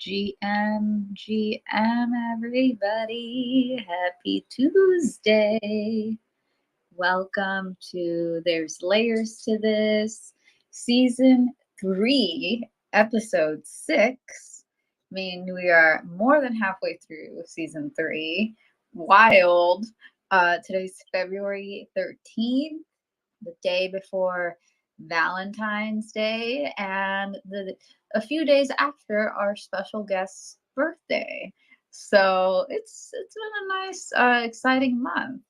GM, everybody. Happy Tuesday. Welcome to There's Layers to This, Season 3, Episode 6. I mean, we are more than halfway through Season 3. Wild. Today's February 13th, the day before Valentine's Day, and a few days after our special guest's birthday. So it's been a nice, exciting month.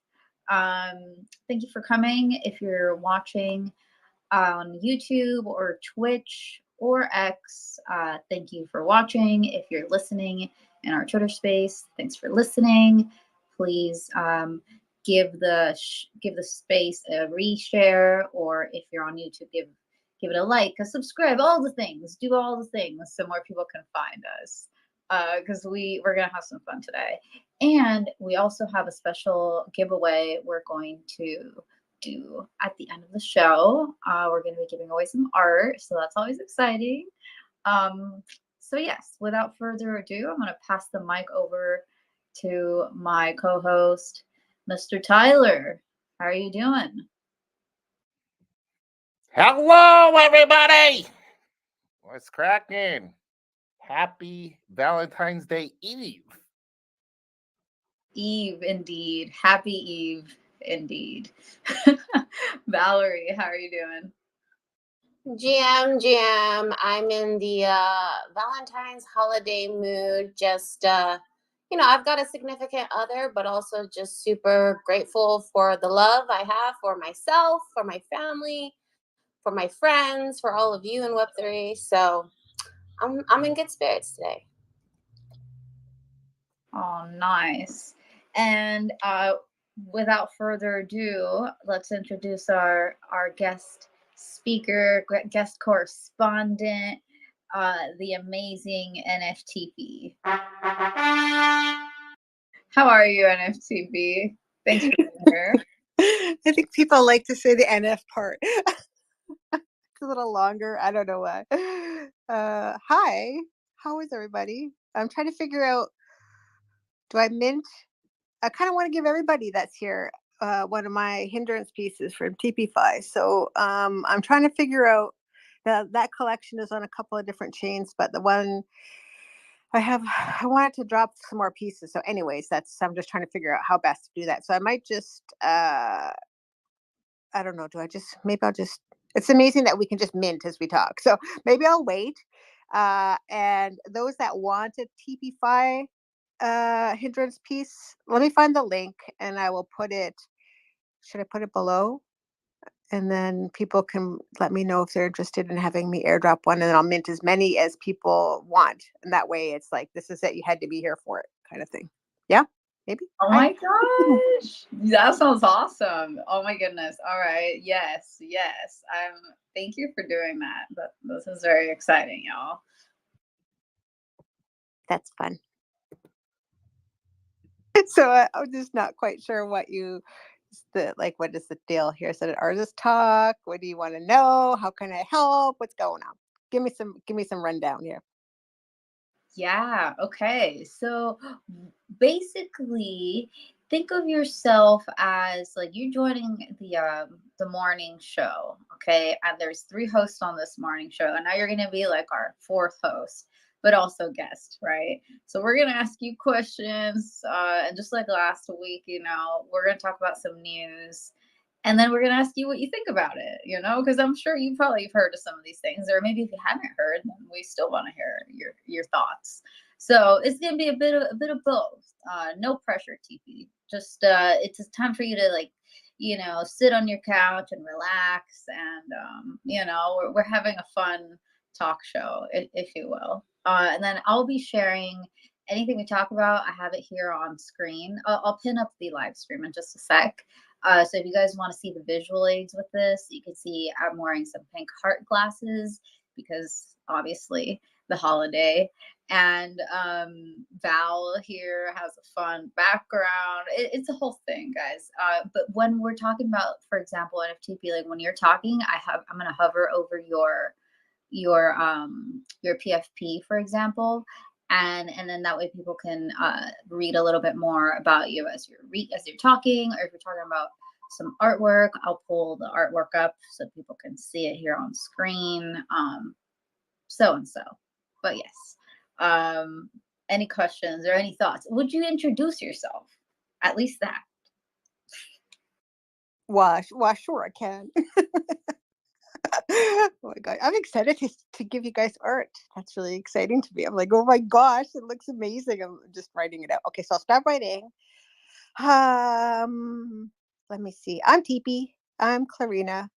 Thank you for coming. If you're watching on YouTube or Twitch or X, thank you for watching. If you're listening in our Twitter space, thanks for listening. Please give the space a reshare, or if you're on YouTube, give it a like, a subscribe, all the things. Do all the things so more people can find us. Because we're gonna have some fun today, and we also have a special giveaway we're going to do at the end of the show. We're going to be giving away some art, so that's always exciting. So yes, without further ado, I'm going to pass the mic over to my co-host, Mr. Tyler. How are you doing? Hello, everybody. What's cracking? Happy Valentine's Day Eve. Eve, indeed. Happy Eve, indeed. Valerie, how are you doing? GM, I'm in the Valentine's holiday mood. Just, I've got a significant other, but also just super grateful for the love I have for myself, for my family, for my friends, for all of you in Web3. So I'm in good spirits today. Oh, nice. And without further ado, let's introduce our guest speaker, guest correspondent, the amazing NFTP. How are you, NFTP? Thanks for being here. I think people like to say the NF part. It's a little longer. I don't know why. Hi. How is everybody? I'm trying to figure out, do I mint? I kind of want to give everybody that's here one of my hindrance pieces from TP5. So I'm trying to figure out, that collection is on a couple of different chains, but the one I wanted to drop some more pieces. So anyways, I'm just trying to figure out how best to do that. So I might just, I don't know. It's amazing that we can just mint as we talk. So maybe I'll wait. And those that want a TP5 hindrance piece, let me find the link and I will put it. Should I put it below? And then people can let me know if they're interested in having me airdrop one, and then I'll mint as many as people want. And that way it's like, this is it. You had to be here for it kind of thing. Yeah, maybe. Oh my gosh. That sounds awesome. Oh my goodness. All right. Yes. Thank you for doing that. This is very exciting, y'all. That's fun. So I'm just not quite sure what is the deal here? So artist talk. What do you want to know? How can I help? What's going on? Give me some rundown here. Yeah. Okay. So basically, think of yourself as like you're joining the morning show. Okay, and there's 3 hosts on this morning show, and now you're gonna be like our 4th host, but also guest, right? So we're gonna ask you questions, and just like last week, we're gonna talk about some news. And then we're gonna ask you what you think about it, because I'm sure you probably have heard of some of these things, or maybe if you haven't heard, then we still want to hear your thoughts. So it's gonna be a bit of both. No pressure, TP. Just it's a time for you to sit on your couch and relax, and we're having a fun talk show, if you will. And then I'll be sharing anything we talk about. I have it here on screen. I'll pin up the live stream in just a sec. So if you guys want to see the visual aids with this, you can see I'm wearing some pink heart glasses because obviously the holiday. And Val here has a fun background. It's a whole thing, guys. But when we're talking about, for example, NFTP, like when you're talking, I'm gonna hover over your PFP, for example, and then that way people can read a little bit more about you as you're talking, or if you're talking about some artwork, I'll pull the artwork up so people can see it here on screen. So and so. But yes. Any questions or any thoughts? Would you introduce yourself? At least that. Well, sure, I can. Oh my god, I'm excited to give you guys art. That's really exciting to me. I'm like, oh my gosh, it looks amazing. I'm just writing it out. Okay, so I'll start writing. Let me see. I'm Teepee. I'm Clarina.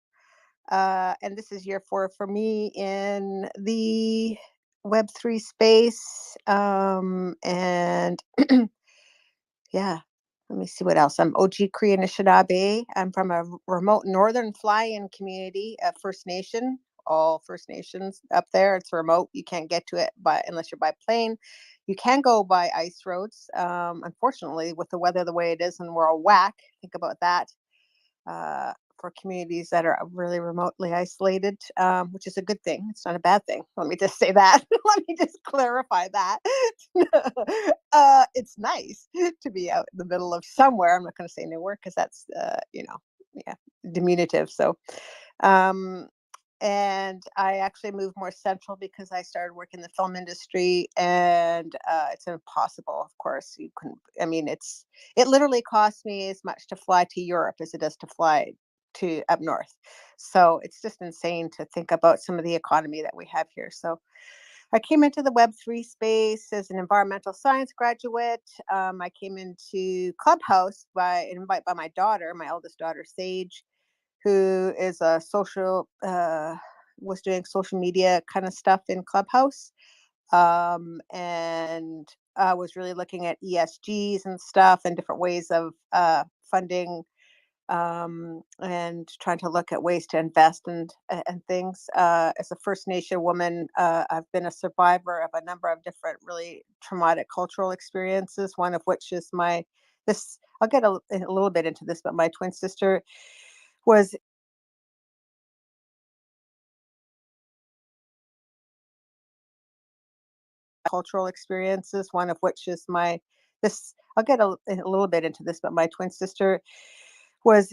And this is year 4 for me in the Web3 space. And yeah, let me see what else. I'm OG Cree Anishinaabe. I'm from a remote northern fly-in community, First Nation. All First Nations up there. It's remote. You can't get to it unless you're by plane. You can go by ice roads. Unfortunately, with the weather the way it is, and we're all whack. Think about that. For communities that are really remotely isolated, which is a good thing. It's not a bad thing. Let me just say that. Let me just clarify that. It's nice to be out in the middle of somewhere. I'm not going to say nowhere because that's, diminutive. So, and I actually moved more central because I started working in the film industry, and it's impossible. Of course, you couldn't. I mean, it literally costs me as much to fly to Europe as it does to fly to up north. So it's just insane to think about some of the economy that we have here. So I came into the Web3 space as an environmental science graduate. I came into Clubhouse by invite by my daughter, my eldest daughter, Sage, who is a was doing social media kind of stuff in Clubhouse. And I was really looking at ESGs and stuff and different ways of funding, and trying to look at ways to invest and things. As a First Nation woman, I've been a survivor of a number of different really traumatic cultural experiences. One of which is this. I'll get a little bit into this, but my twin sister was cultural experiences. One of which is this. I'll get a little bit into this, but my twin sister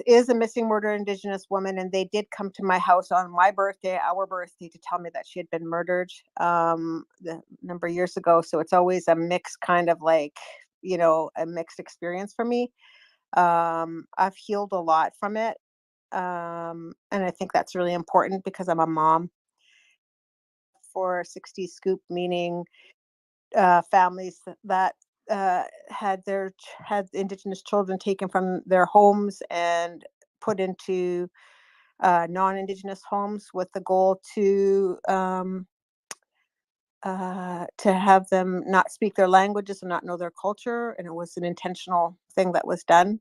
is a missing murdered Indigenous woman, and they did come to my house on my birthday, our birthday, to tell me that she had been murdered a number of years ago. So it's always a mixed kind of like, a mixed experience for me. I've healed a lot from it, and I think that's really important because I'm a mom. For 60 scoop, meaning families that had Indigenous children taken from their homes and put into non-Indigenous homes with the goal to have them not speak their languages and not know their culture. And it was an intentional thing that was done,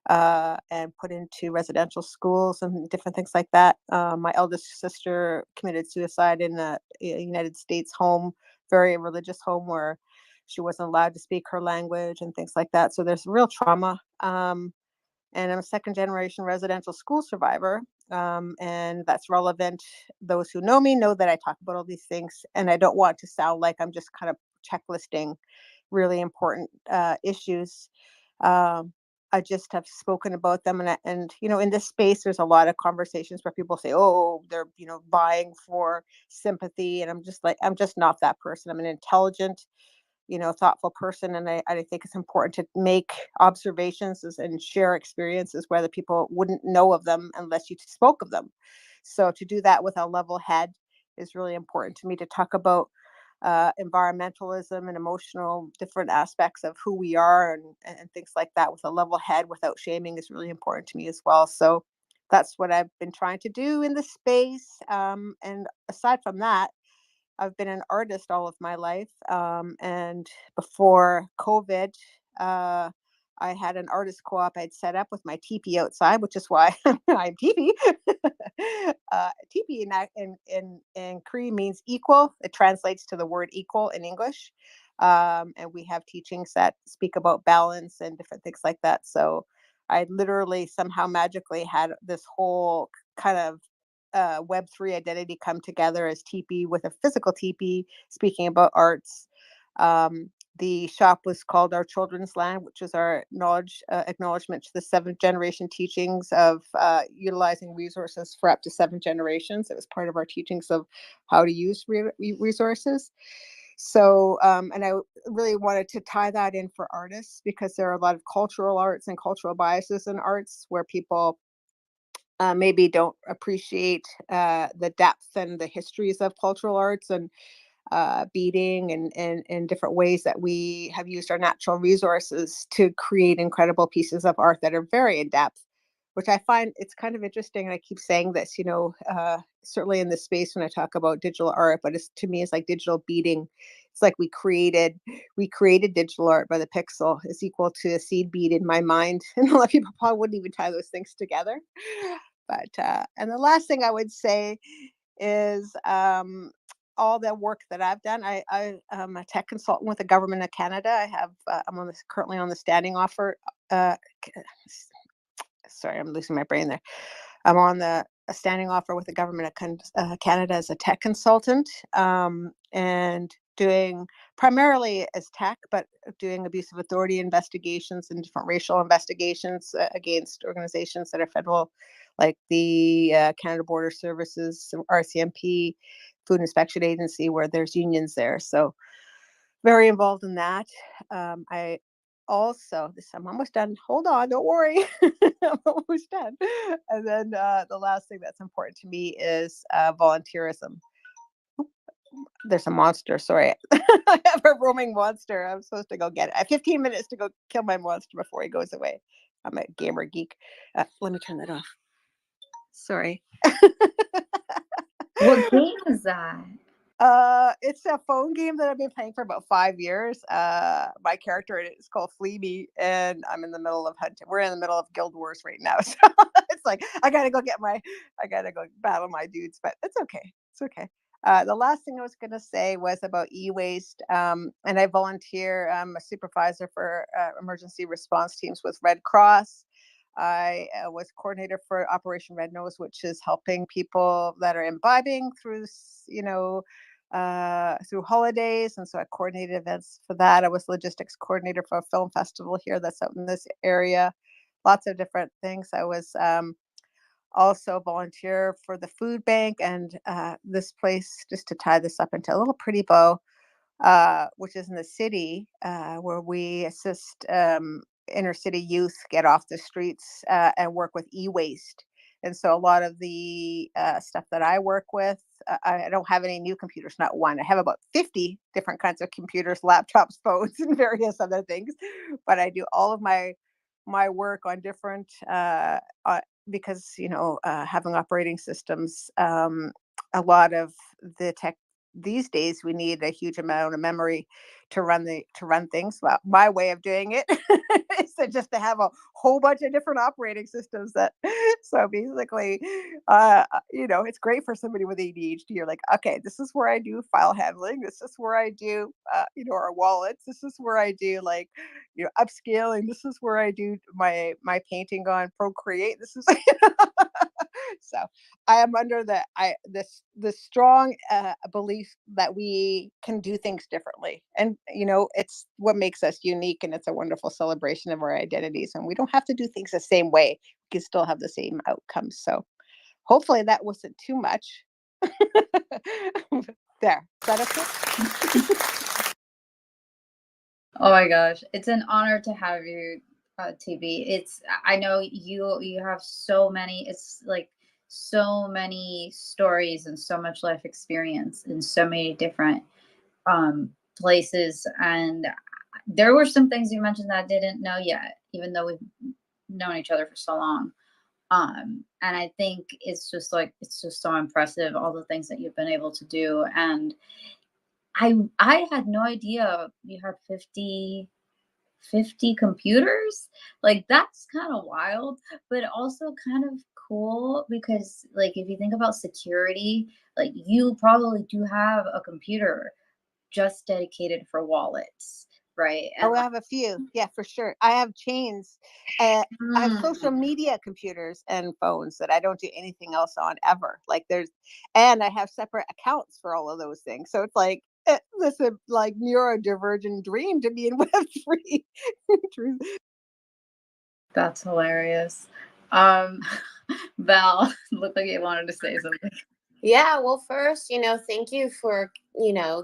and put into residential schools and different things like that. My eldest sister committed suicide in a United States home, very religious home, where she wasn't allowed to speak her language and things like that. So there's real trauma. And I'm a second generation residential school survivor. And that's relevant. Those who know me know that I talk about all these things, and I don't want to sound like I'm just kind of checklisting really important issues. I just have spoken about them, and in this space, there's a lot of conversations where people say, "Oh, they're vying for sympathy," and I'm just like, I'm just not that person. I'm an intelligent, thoughtful person. And I think it's important to make observations and share experiences where the people wouldn't know of them unless you spoke of them. So to do that with a level head is really important to me. To talk about environmentalism and emotional different aspects of who we are, and things like that with a level head without shaming is really important to me as well. So that's what I've been trying to do in this space. And aside from that, I've been an artist all of my life. And before COVID, uh, I had an artist co-op I'd set up with my teepee outside, which is why I'm teepee. Teepee in Cree means equal. It translates to the word equal in English. And we have teachings that speak about balance and different things like that. So I literally somehow magically had this whole kind of Web3 identity come together as teepee with a physical teepee, speaking about arts. The shop was called Our Children's Land, which is our acknowledgement to the 7th generation teachings of utilizing resources for up to 7 generations. It was part of our teachings of how to use resources. So, and I really wanted to tie that in for artists, because there are a lot of cultural arts and cultural biases in arts where people maybe don't appreciate the depth and the histories of cultural arts and beading and different ways that we have used our natural resources to create incredible pieces of art that are very in depth, which I find it's kind of interesting. And I keep saying this, certainly in this space when I talk about digital art, but to me, it's like digital beading. It's like we created digital art by the pixel is equal to a seed bead in my mind. And a lot of people probably wouldn't even tie those things together. But and the last thing I would say is all the work that I've done. I am a tech consultant with the government of Canada. I'm currently on the standing offer. Sorry, I'm losing my brain there. I'm on a standing offer with the government of Canada as a tech consultant, and doing primarily as tech, but doing abuse of authority investigations and different racial investigations against organizations that are federal, like the Canada Border Services, RCMP, Food Inspection Agency, where there's unions there. So very involved in that. I also, I'm almost done. Hold on, don't worry. I'm almost done. And then the last thing that's important to me is volunteerism. There's a monster. Sorry. I have a roaming monster. I'm supposed to go get it. I have 15 minutes to go kill my monster before he goes away. I'm a gamer geek. Let me turn that off. Sorry. What game is that? It's a phone game that I've been playing for about 5 years. My character is called Fleeby, and I'm in the middle of hunting. We're in the middle of Guild Wars right now, so it's like I gotta go battle my dudes, but it's okay. It's okay. The last thing I was gonna say was about e-waste, and I volunteer. I'm a supervisor for emergency response teams with Red Cross. I was coordinator for Operation Red Nose, which is helping people that are imbibing through, through holidays. And so I coordinated events for that. I was logistics coordinator for a film festival here that's out in this area. Lots of different things. I was also volunteer for the food bank and this place, just to tie this up into a little pretty bow, which is in the city, where we assist inner city youth get off the streets and work with e-waste. And so a lot of the stuff that I work with, I don't have any new computers, not one. I have about 50 different kinds of computers, laptops, phones, and various other things. But I do all of my work on different, because, having operating systems, a lot of the tech these days, we need a huge amount of memory to run things. Well, my way of doing it is to have a whole bunch of different operating systems. So basically, it's great for somebody with ADHD. You're like, okay, this is where I do file handling. This is where I do, our wallets. This is where I do upscaling. This is where I do my painting on Procreate. This is so I am under the strong belief that we can do things differently, and it's what makes us unique, and it's a wonderful celebration of our identities. And we don't have to do things the same way; we can still have the same outcomes. So hopefully that wasn't too much. There, is that okay? Oh my gosh, it's an honor to have you, TB. I know you have so many. It's like so many stories and so much life experience in so many different places. And there were some things you mentioned that I didn't know yet, even though we've known each other for so long. And I think it's just so impressive, all the things that you've been able to do. And I had no idea you had 50 computers. Like, that's kind of wild, but also kind of cool, because like if you think about security, like you probably do have a computer just dedicated for wallets, right? Oh, And I like, have a few. Yeah, for sure. I have chains. I have social media computers and phones that I don't do anything else on ever. And I have separate accounts for all of those things. So it's like, That's a like neurodivergent dream to be in Web3. That's hilarious. Um, Val, looked like you wanted to say something. Yeah, well, first, thank you for,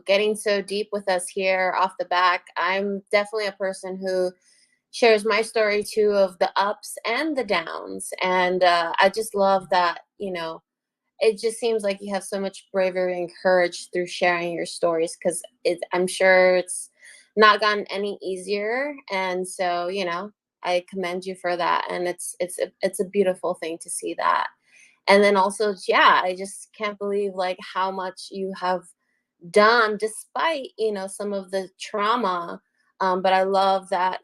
getting so deep with us here off the back. I'm definitely a person who shares my story too of the ups and the downs. And I just love that, it just seems like you have so much bravery and courage through sharing your stories because I'm sure it's not gotten any easier. And so, I commend you for that. And it's a beautiful thing to see that. And then also, yeah, I just can't believe like how much you have done despite, some of the trauma. But I love that,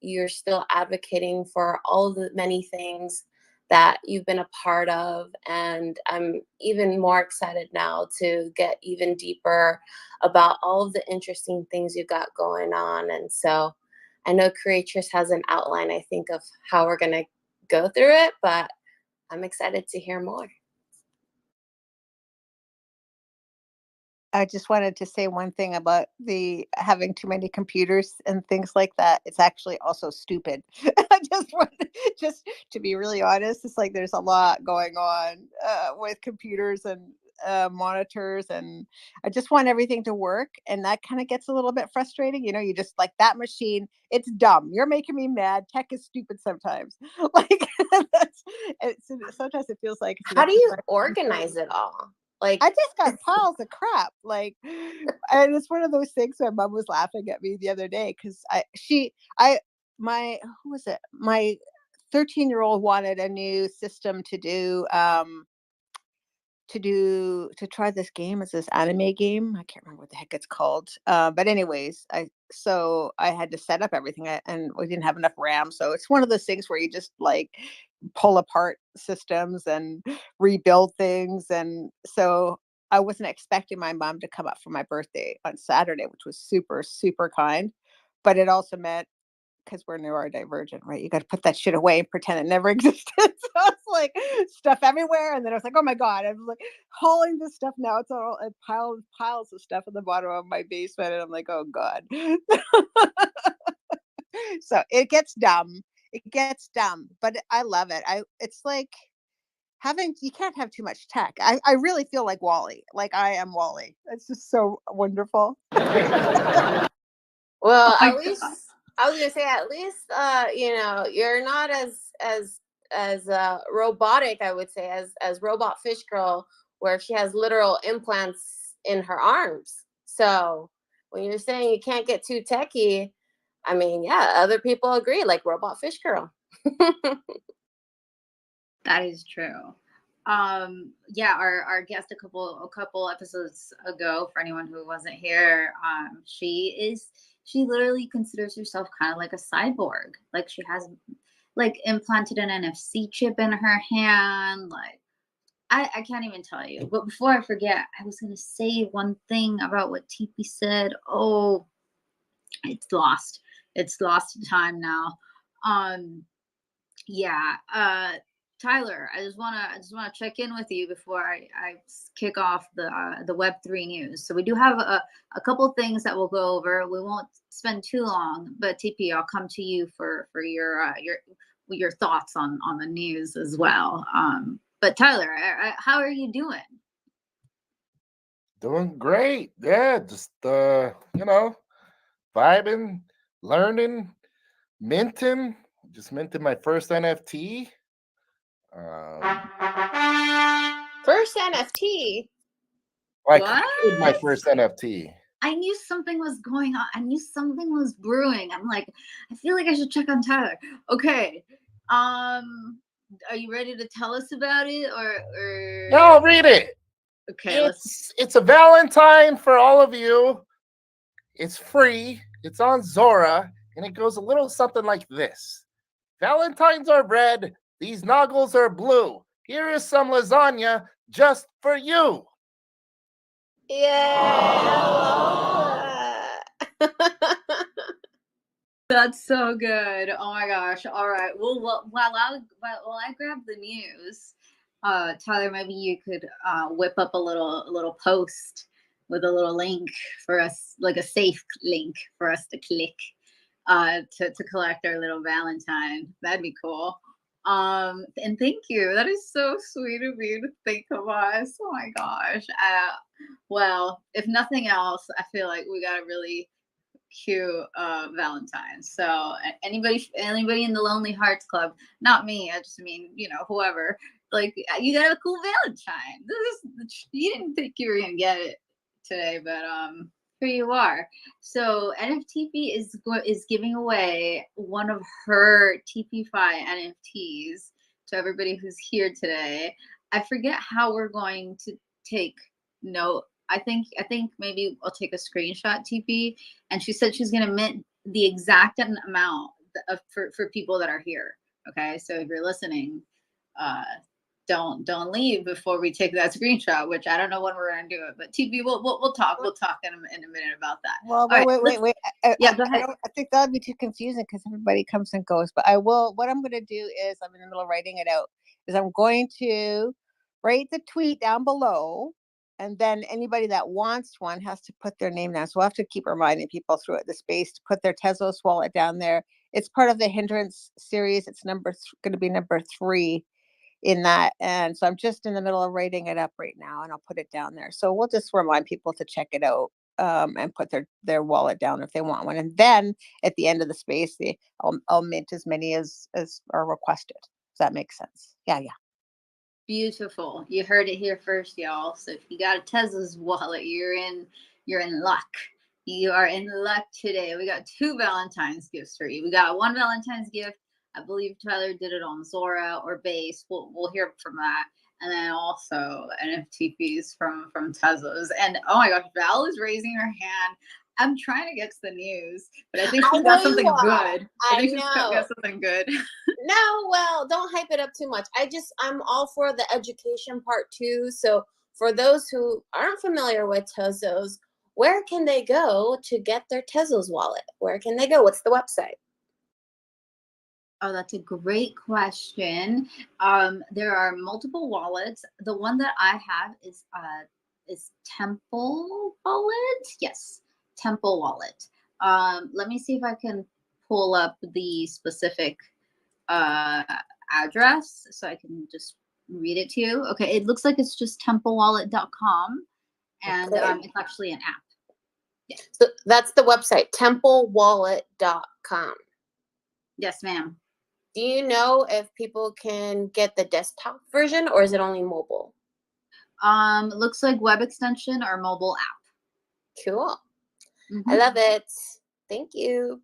you're still advocating for all the many things that you've been a part of. And I'm even more excited now to get even deeper about all of the interesting things you got going on. And so I know Creatrix has an outline, I think, of how we're going to go through it, but I'm excited to hear more. I just wanted to say one thing about the having too many computers and things like that. It's actually also stupid. I just want just to be really honest. It's like there's a lot going on with computers and monitors, and I just want everything to work, and that kind of gets a little bit frustrating. You just like that machine. It's dumb. You're making me mad. Tech is stupid sometimes. Like sometimes it feels like it's How do you nothing but organize it all? Like, I just got piles of crap, like, and it's one of those things. My mom was laughing at me the other day because who was it? My 13-year-old wanted a new system to try this game. It's this anime game. I can't remember what the heck it's called. But anyways, I had to set up everything, and we didn't have enough RAM. So it's one of those things where you just like pull apart systems and rebuild things. And so I wasn't expecting my mom to come up for my birthday on Saturday, which was super, super kind. But it also meant, because we're neurodivergent, right? You got to put that shit away and pretend it never existed. So it's like stuff everywhere. And then I was like, oh my God, I was like hauling this stuff now. It's all piles of stuff in the bottom of my basement. And I'm like, oh God. So it gets dumb. It gets dumb, but I love it. It's like you can't have too much tech. I really feel like Wally. Like I am Wally. It's just so wonderful. well, Oh at my least God. I was gonna say, at least you're not as robotic, I would say, as Robot Fish Girl, where she has literal implants in her arms. So when you're saying you can't get too techie, I mean, yeah, other people agree, like Robot Fish Girl. That is true. Yeah, our guest a couple episodes ago, for anyone who wasn't here, she literally considers herself kind of like a cyborg. Like she has like implanted an NFC chip in her hand. Like I can't even tell you. But before I forget, I was gonna say one thing about what TP said. Oh, it's lost. It's lost to time now. Um, yeah. Tyler, I just wanna check in with you before I kick off the Web3 news. So we do have a couple things that we'll go over. We won't spend too long, but TP, I'll come to you for your thoughts on the news as well. But Tyler, how are you doing? Doing great. Yeah, just vibing, learning, minting. Just minted my first NFT. Um, First NFT. I What? created my first NFT. I knew something was going on. I knew something was brewing. I'm like, I feel like I should check on Tyler. Okay. Are you ready to tell us about it Yeah, I'll read it. okay, let's It's a Valentine for all of you. It's free. It's on Zora, and it goes a little something like this: Valentines are red. These noggles are blue. Here is some lasagna just for you. Yay, I love that. That's so good. Oh my gosh. All right. Well, while I grab the news, Tyler, maybe you could whip up a little post with a little link for us, like a safe link for us to click to collect our little Valentine. That'd be cool. And thank you. That is so sweet of you to think of us. Oh my gosh. Well, if nothing else, I feel like we got a really cute Valentine. So anybody in the Lonely Hearts Club, not me, I just mean, whoever, like, you got a cool Valentine. You didn't think you were gonna get it today, but here you are. So NFTP is giving away one of her TP-Fi NFTs to everybody who's here today. I forget how we're going to take note. I think maybe I'll take a screenshot, TP, and she said she's gonna mint the exact amount for people that are here. Okay, so if you're listening, don't leave before we take that screenshot, which I don't know when we're gonna do it, but TP, we'll talk in a minute about that. Well, All wait. Yeah, go ahead. I think that would be too confusing because everybody comes and goes. But I will. What I'm going to do is I'm in the middle of writing it out. Is I'm going to write the tweet down below, and then anybody that wants one has to put their name down. So we'll have to keep reminding people throughout the space to put their Tezos wallet down there. It's part of the Hindrance series. It's going to be number 3 in that. And so I'm just in the middle of writing it up right now, and I'll put it down there. So we'll just remind people to check it out and put their wallet down if they want one. And then at the end of the space, I'll mint as many as are requested. Does that make sense? Yeah. Beautiful. You heard it here first, y'all. So if you got a Tesla's wallet, you're in luck. You are in luck today. We got 2 Valentine's gifts for you. We got 1 Valentine's gift. I believe Tyler did it on Zora or Base. We'll hear from that. And then also NFTPs from Tezos. And oh my gosh, Val is raising her hand. I'm trying to get to the news, but I think she's got something good. I think she's got something good. No, well, don't hype it up too much. I'm all for the education part too. So for those who aren't familiar with Tezos, where can they go to get their Tezos wallet? Where can they go? What's the website? Oh, that's a great question. There are multiple wallets. The one that I have is Temple Wallet. Yes, Temple Wallet. Let me see if I can pull up the specific address so I can just read it to you. Okay, it looks like it's just templewallet.com, and it's actually an app. Yeah. So that's the website, templewallet.com. Yes, ma'am. Do you know if people can get the desktop version or is it only mobile? Looks like web extension or mobile app. Cool. Mm-hmm. I love it. Thank you.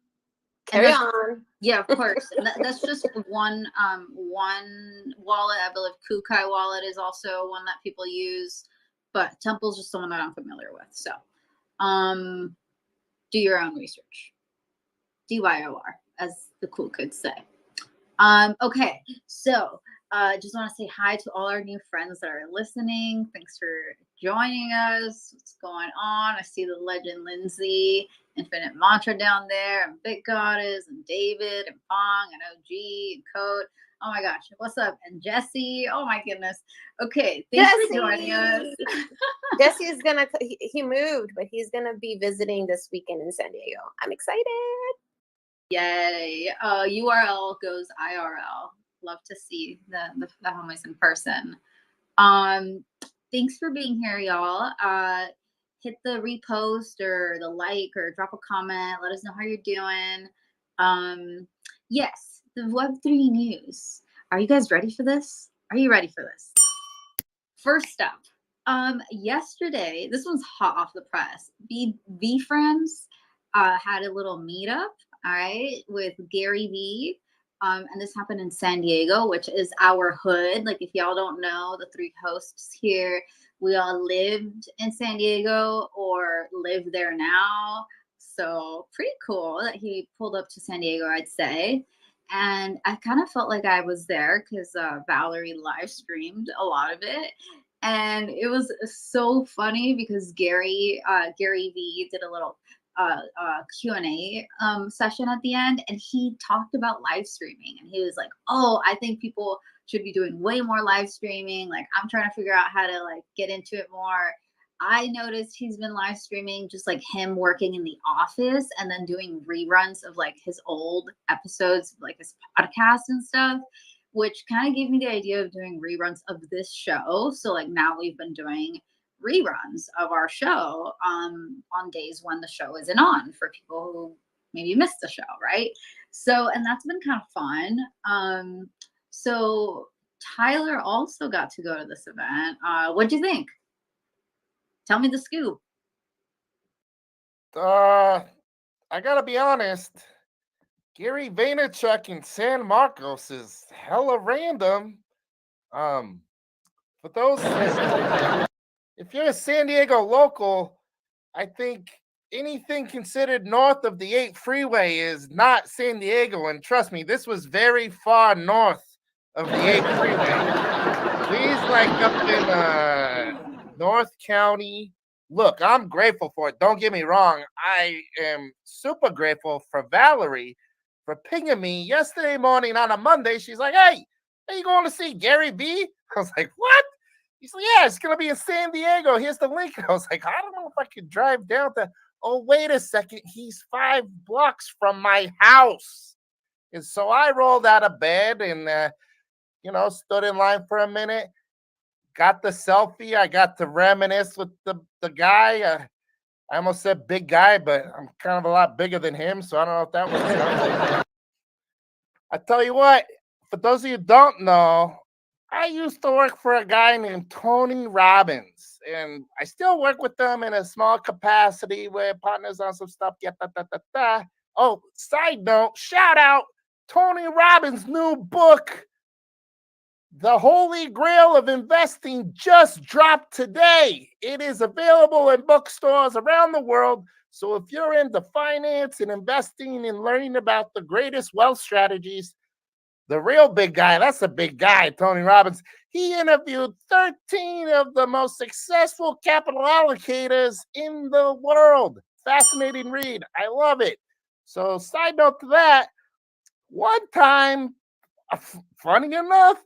Carry on. Yeah, of course. That's just one wallet. I believe Kukai wallet is also one that people use, but Temple's just someone that I'm familiar with. So, do your own research. DYOR, as the cool kids say. Okay, so just want to say hi to all our new friends that are listening. Thanks for joining us. What's going on? I see the legend Lindsay, Infinite Mantra down there, and Big Goddess, and David, and Pong, and OG, and Code. Oh my gosh, what's up? And Jesse. Oh my goodness. Okay, thanks for joining us. Jesse is he moved, but he's gonna be visiting this weekend in San Diego. I'm excited. Yay. URL goes IRL. Love to see the homies in person. Thanks for being here, y'all. Hit the repost or the like or drop a comment. Let us know how you're doing. Yes, the Web3 news. Are you guys ready for this? Are you ready for this? First up, yesterday, this one's hot off the press. VeeFriends had a little meetup, all right, with Gary Vee. And this happened in San Diego, which is our hood. Like, if y'all don't know, the 3 hosts here, we all lived in San Diego or live there now. So pretty cool that he pulled up to San Diego, I'd say. And I kind of felt like I was there because Valerie live streamed a lot of it. And it was so funny because Gary Vee did a little Q&A session at the end, and he talked about live streaming, and he was like, oh, I think people should be doing way more live streaming. Like, I'm trying to figure out how to like get into it more. I noticed he's been live streaming just like him working in the office and then doing reruns of like his old episodes, like his podcast and stuff, which kind of gave me the idea of doing reruns of this show. So like now we've been doing reruns of our show on days when the show isn't on for people who maybe missed the show, right? So and that's been kind of fun. So Tyler also got to go to this event. What'd you think? Tell me the scoop. I gotta be honest. Gary Vaynerchuk in San Marcos is hella random. Um, for those, if you're a San Diego local, I think anything considered north of the 8 freeway is not San Diego. And trust me, this was very far north of the 8 freeway. He's like up in North County. Look, I'm grateful for it. Don't get me wrong. I am super grateful for Valerie for pinging me yesterday morning on a Monday. She's like, hey, are you going to see Gary V? I was like, what? He's like, yeah, it's going to be in San Diego. Here's the link. I was like, I don't know if I could drive down to. Oh, wait a second. He's 5 blocks from my house. And so I rolled out of bed and, stood in line for a minute, got the selfie. I got to reminisce with the guy. I almost said big guy, but I'm kind of a lot bigger than him. So I don't know if that was. I tell you what, for those of you who don't know, I used to work for a guy named Tony Robbins, and I still work with them in a small capacity. We're partners on some stuff. Yeah, da, da, da, da. Oh, side note, shout out Tony Robbins' new book, The Holy Grail of Investing, just dropped today. It is available in bookstores around the world. So if you're into finance and investing and learning about the greatest wealth strategies, the real big guy, that's a big guy, Tony Robbins. He interviewed 13 of the most successful capital allocators in the world. Fascinating read. I love it. So, side note to that, one time, funny enough,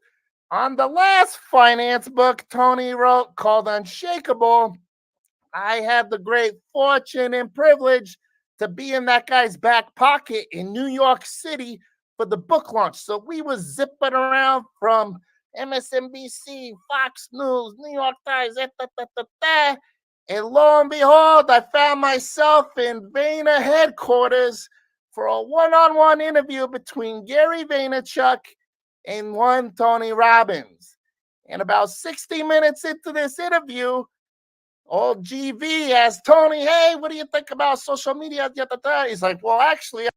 on the last finance book Tony wrote called Unshakable, I had the great fortune and privilege to be in that guy's back pocket in New York City for the book launch. So we was zipping around from MSNBC, Fox News, New York Times, and lo and behold, I found myself in Vayner headquarters for a one-on-one interview between Gary Vaynerchuk and one Tony Robbins. And about 60 minutes into this interview, old GV asked Tony, hey, what do you think about social media? He's like, well, actually,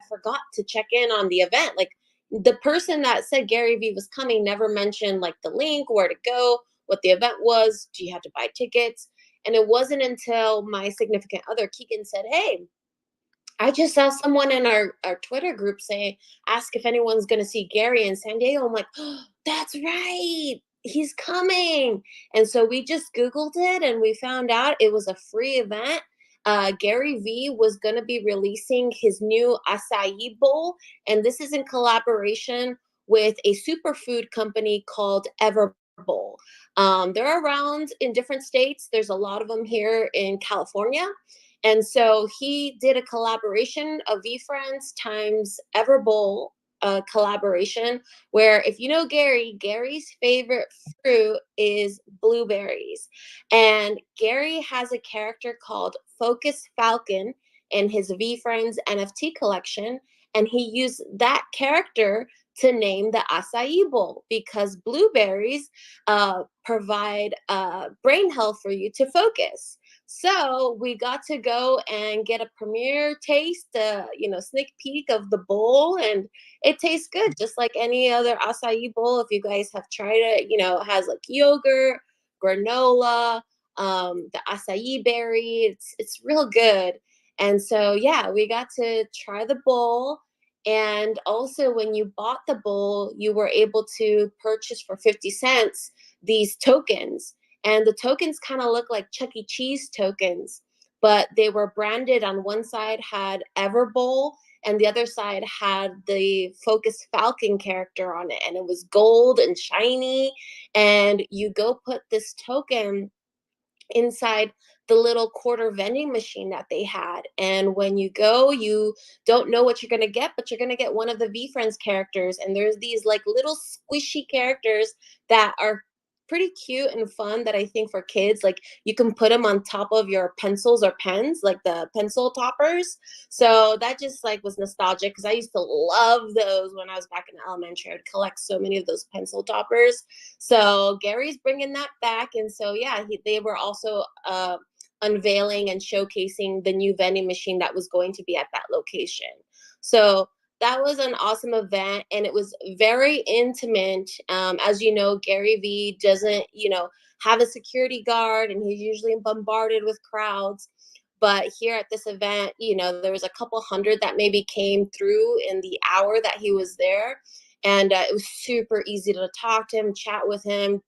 forgot to check in on the event. Like, the person that said Gary Vee was coming never mentioned like the link, where to go, what the event was, do you have to buy tickets? And it wasn't until my significant other, Keegan, said, hey, I just saw someone in our Twitter group say, ask if anyone's going to see Gary in San Diego. I'm like, oh, that's right. He's coming. And so we just Googled it and we found out it was a free event. Gary Vee was going to be releasing his new acai bowl. And this is in collaboration with a superfood company called Everbowl. They're around in different states. There's a lot of them here in California. And so he did a collaboration of VFriends times Everbowl collaboration, where if you know Gary, Gary's favorite fruit is blueberries. And Gary has a character called Focus Falcon in his VFriends NFT collection. And he used that character to name the acai bowl because blueberries provide brain health for you to focus. So we got to go and get a premiere taste, sneak peek of the bowl, and it tastes good, just like any other acai bowl. If you guys have tried it, it has like yogurt, granola, the acai berry. It's real good. And so yeah, we got to try the bowl. And also, when you bought the bowl, you were able to purchase for 50 cents these tokens. And the tokens kind of look like Chuck E. Cheese tokens, but they were branded. On one side had Everbowl, and the other side had the Focus Falcon character on it. And it was gold and shiny. And you go put this token inside the little quarter vending machine that they had. And when you go, you don't know what you're going to get, but you're going to get one of the VFriends characters. And there's these like little squishy characters that are pretty cute and fun that I think for kids, like you can put them on top of your pencils or pens, like the pencil toppers. So that just like was nostalgic because I used to love those when I was back in elementary. I'd collect so many of those pencil toppers. So Gary's bringing that back. And so, yeah, they were also unveiling and showcasing the new vending machine that was going to be at that location. So that was an awesome event, and it was very intimate. As you know, Gary Vee doesn't, have a security guard, and he's usually bombarded with crowds. But here at this event, there was a couple hundred that maybe came through in the hour that he was there. And it was super easy to talk to him, chat with him,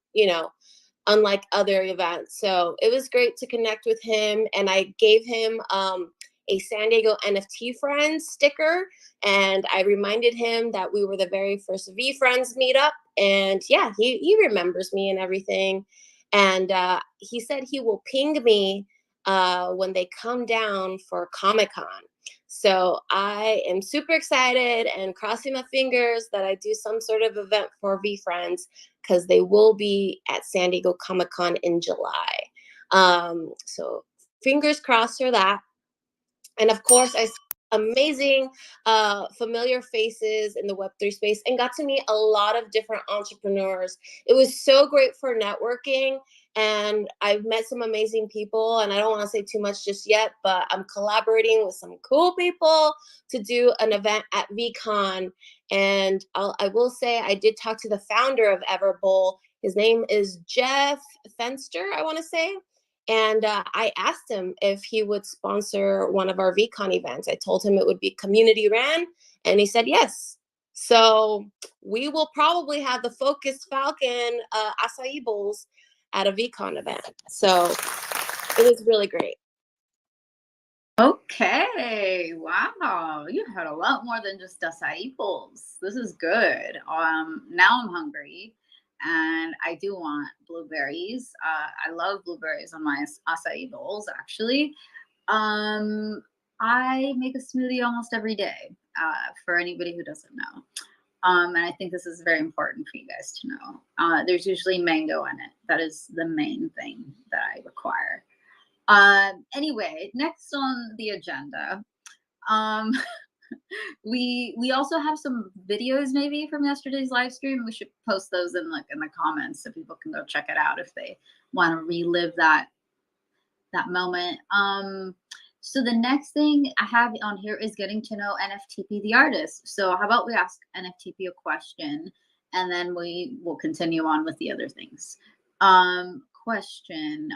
unlike other events. So it was great to connect with him. And I gave him a San Diego NFT Friends sticker. And I reminded him that we were the very first VFriends meetup. And yeah, he remembers me and everything. And he said he will ping me when they come down for Comic-Con. So I am super excited and crossing my fingers that I do some sort of event for VFriends because they will be at San Diego Comic-Con in July. So fingers crossed for that. And of course, I saw amazing familiar faces in the Web3 space and got to meet a lot of different entrepreneurs. It was so great for networking. And I've met some amazing people, and I don't want to say too much just yet, but I'm collaborating with some cool people to do an event at VCon. And I will say I did talk to the founder of Everbowl. His name is Jeff Fenster, I want to say. And I asked him if he would sponsor one of our VCon events. I told him it would be community ran, and he said yes. So we will probably have the Focus Falcon acai bowls at a VCon event. So it was really great. Okay, wow, you had a lot more than just acai bowls. This is good. Now I'm hungry, and I do want blueberries. I love blueberries on my acai bowls, actually. I make a smoothie almost every day, for anybody who doesn't know. And I think this is very important for you guys to know. There's usually mango in it. That is the main thing that I require. Anyway, next on the agenda, we also have some videos maybe from yesterday's live stream. We should post those in the comments so people can go check it out if they want to relive that moment. So the next thing I have on here is getting to know NFTP the artist. So how about we ask NFTP a question and then we will continue on with the other things. Question.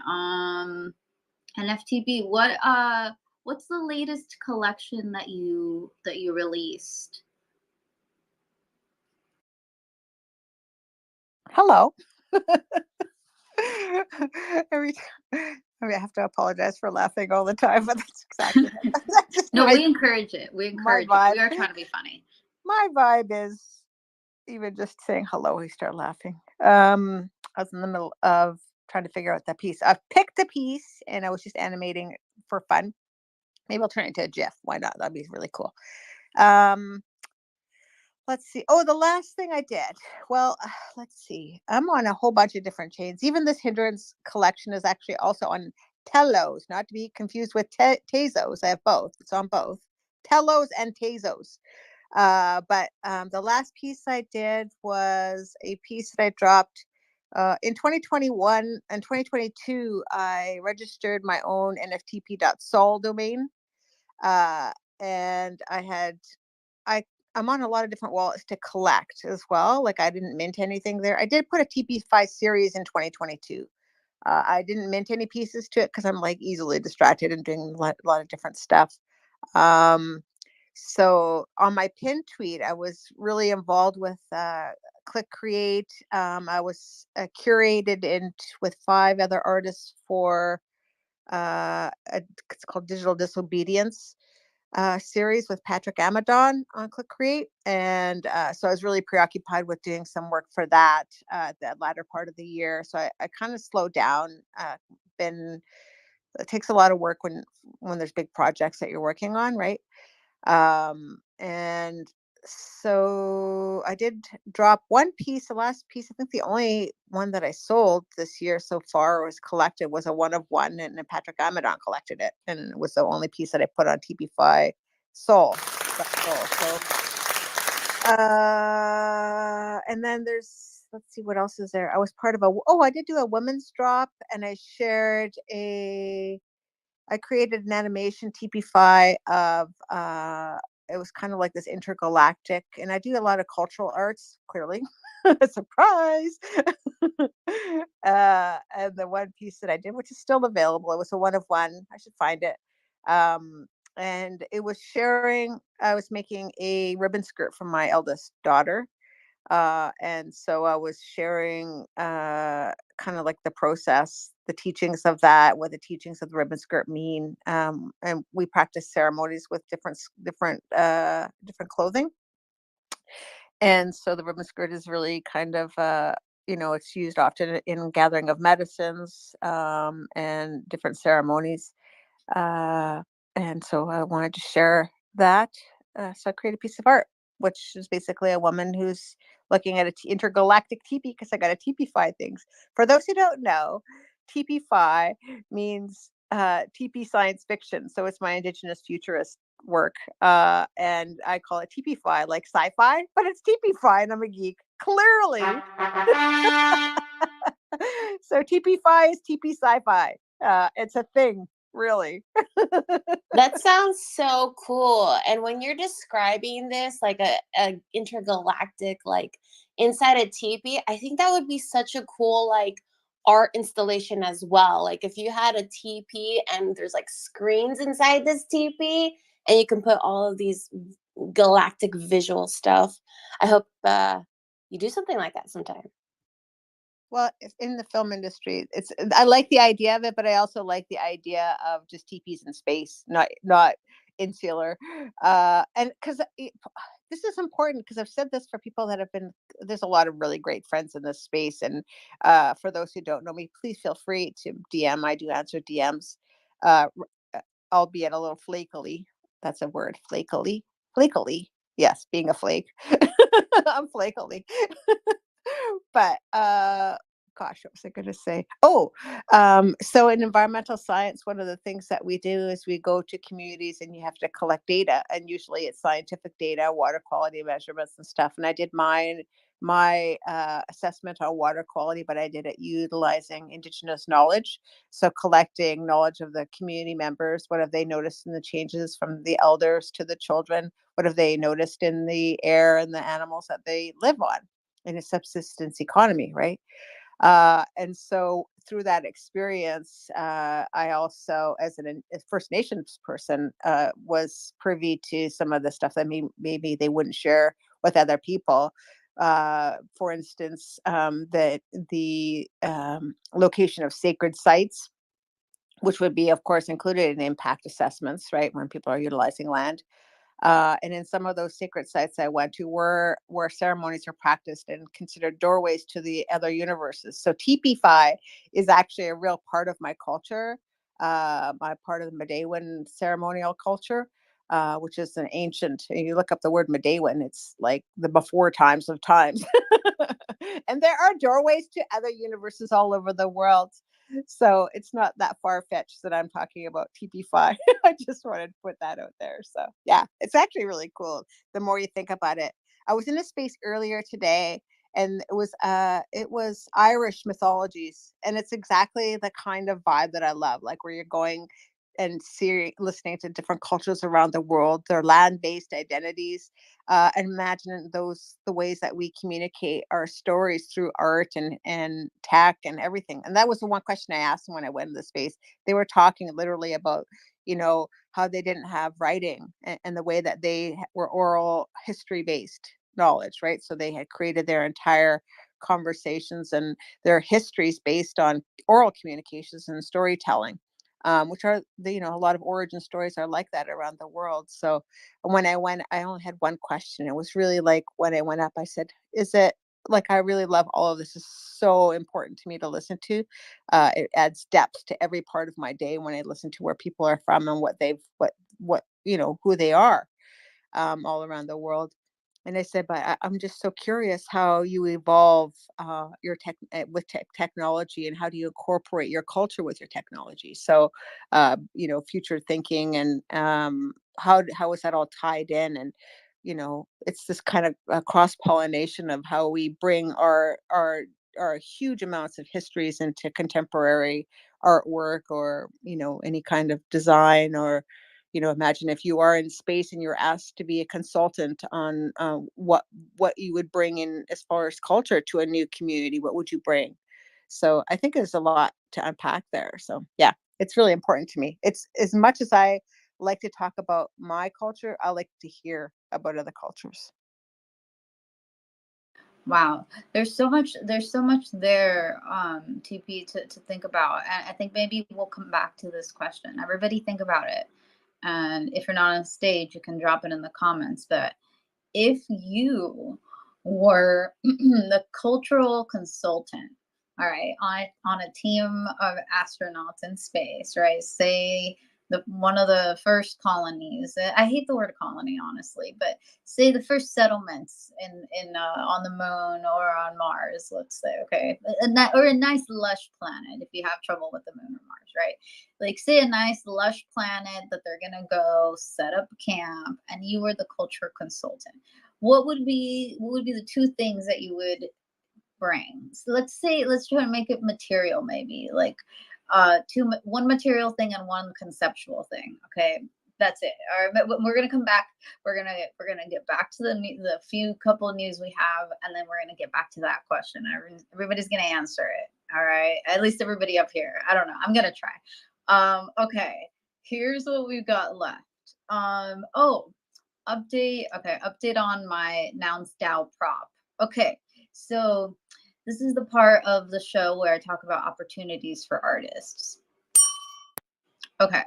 NFTP, what's the latest collection that you released? Hello. every, I have to apologize for laughing all the time, but that's exactly that's just No, my, we encourage it. We my encourage it. vibe. We are trying to be funny. My vibe is even just saying hello, we start laughing. I was in the middle of trying to figure out that piece. I've picked a piece and I was just animating for fun. Maybe I'll turn it into a GIF. Why not? That'd be really cool. Let's see. Oh, the last thing I did. Well, let's see. I'm on a whole bunch of different chains. Even this hindrance collection is actually also on Telos, not to be confused with Tezos. I have both. It's on both Telos and Tezos. But the last piece I did was a piece that I dropped in 2021 and 2022. I registered my own nftp.sol domain, and I'm on a lot of different wallets to collect as well. Like I didn't mint anything there. I did put a TP5 series in 2022. I didn't mint any pieces to it because I'm like easily distracted and doing a lot of different stuff. So on my pin tweet, I was really involved with Click Create. I was curated with 5 other artists for it's called Digital Disobedience series with Patrick Amadon on Click Create. And so I was really preoccupied with doing some work for that the latter part of the year. So I kind of slowed down. It takes a lot of work when there's big projects that you're working on, right? And so I did drop one piece. The last piece, I think the only one that I sold this year so far was collected was a one of one, and Patrick Amadon collected it, and it was the only piece that I put on TP5 Soul. So, and then let's see what else is there. I was part of I did do a women's drop, and I created an animation TP5 of it was kind of like this intergalactic, and I do a lot of cultural arts, clearly. Surprise. And the one piece that I did, which is still available, it was a one of one. I should find it. And it was I was making a ribbon skirt for my eldest daughter. And so I was sharing kind of like the process, the teachings of that, what the teachings of the ribbon skirt mean. And we practice ceremonies with different clothing. And so the ribbon skirt is really kind of it's used often in gathering of medicines and different ceremonies. And so I wanted to share that. So I created a piece of art, which is basically a woman who's looking at an intergalactic teepee, because I got a TP5 things. For those who don't know, TP5 means TP science fiction. So it's my indigenous futurist work. And I call it TP5, like sci-fi, but it's TP5 and I'm a geek, clearly. So TP5 is TP sci-fi. It's a thing, really. That sounds so cool. And when you're describing this like a intergalactic, like inside a teepee, I think that would be such a cool like art installation as well. Like if you had a teepee and there's like screens inside this teepee and you can put all of these galactic visual stuff. I hope you do something like that sometime. Well, in the film industry, I like the idea of it, but I also like the idea of just teepees in space, not insular. And because this is important, because I've said this for people that there's a lot of really great friends in this space. And for those who don't know me, please feel free to DM. I do answer DMs, albeit a little flakily. That's a word, flakily. Flakily. Yes, being a flake. I'm flakily. But gosh, what was I going to say? So in environmental science, one of the things that we do is we go to communities and you have to collect data, and usually it's scientific data, water quality measurements and stuff. And I did mine my assessment on water quality, but I did it utilizing Indigenous knowledge. So collecting knowledge of the community members. What have they noticed in the changes from the elders to the children? What have they noticed in the air and the animals that they live on in a subsistence economy, right? And so through that experience, I also, as a First Nations person, was privy to some of the stuff that maybe they wouldn't share with other people. For instance, the location of sacred sites, which would be, of course, included in impact assessments, right, when people are utilizing land. And in some of those sacred sites I went to where ceremonies are practiced and considered doorways to the other universes. So TP5 is actually a real part of my culture, my part of the Medewan ceremonial culture, which is an ancient. You look up the word Medewan, it's like the before times of times. And there are doorways to other universes all over the world. So it's not that far fetched that I'm talking about TP5. I just wanted to put that out there. So yeah, it's actually really cool. The more you think about it, I was in a space earlier today, and it was Irish mythologies, and it's exactly the kind of vibe that I love, like where you're going and listening to different cultures around the world, their land-based identities, and imagine the ways that we communicate our stories through art and tech and everything. And that was the one question I asked them when I went in the space. They were talking literally about, how they didn't have writing, and the way that they were oral history based knowledge, right? So they had created their entire conversations and their histories based on oral communications and storytelling, which are a lot of origin stories are like that around the world. So when I went, I only had one question. It was really like when I went up, I said, "Is it like I really love all of this? Is so important to me to listen to. It adds depth to every part of my day when I listen to where people are from and what who they are, all around the world." And I said, but I'm just so curious how you evolve your technology, and how do you incorporate your culture with your technology? So, future thinking, and how is that all tied in? And it's this kind of cross pollination of how we bring our huge amounts of histories into contemporary artwork, or any kind of design, or imagine if you are in space and you're asked to be a consultant on what you would bring in as far as culture to a new community. What would you bring? So I think there's a lot to unpack there. So yeah, it's really important to me. It's as much as I like to talk about my culture, I like to hear about other cultures. Wow, there's so much there, TP, to think about. And I think maybe we'll come back to this question. Everybody think about it. And if you're not on stage, you can drop it in the comments. But if you were the cultural consultant, all right, on a team of astronauts in space, right? Say one of the first colonies. I hate the word colony, honestly, but say the first settlements in on the moon or on Mars, let's say, okay, or a nice lush planet. If you have trouble with the moon or Mars, right? Like say a nice lush planet that they're gonna go set up camp, and you were the culture consultant. What would be the two things that you would bring? So let's try to make it material, maybe like one material thing and one conceptual thing. Okay, that's it. All right, but we're gonna come back. We're gonna get back to the few couple of news we have, and then we're gonna get back to that question. Everybody's gonna answer it. All right, at least everybody up here. I don't know. I'm gonna try. Okay, here's what we've got left. Oh, update. Okay, update on my nouns Dow prop. Okay, so this is the part of the show where I talk about opportunities for artists. Okay,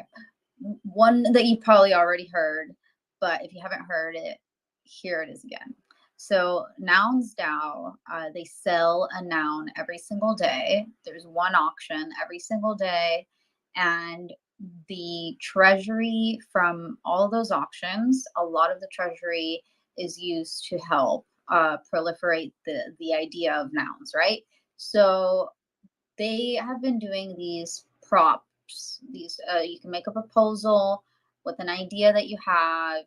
one that you probably already heard, but if you haven't heard it, here it is again. So Nouns DAO, they sell a noun every single day. There's one auction every single day, and the treasury from all of those auctions, a lot of the treasury is used to help proliferate the idea of nouns, right? So they have been doing these props. You can make a proposal with an idea that you have,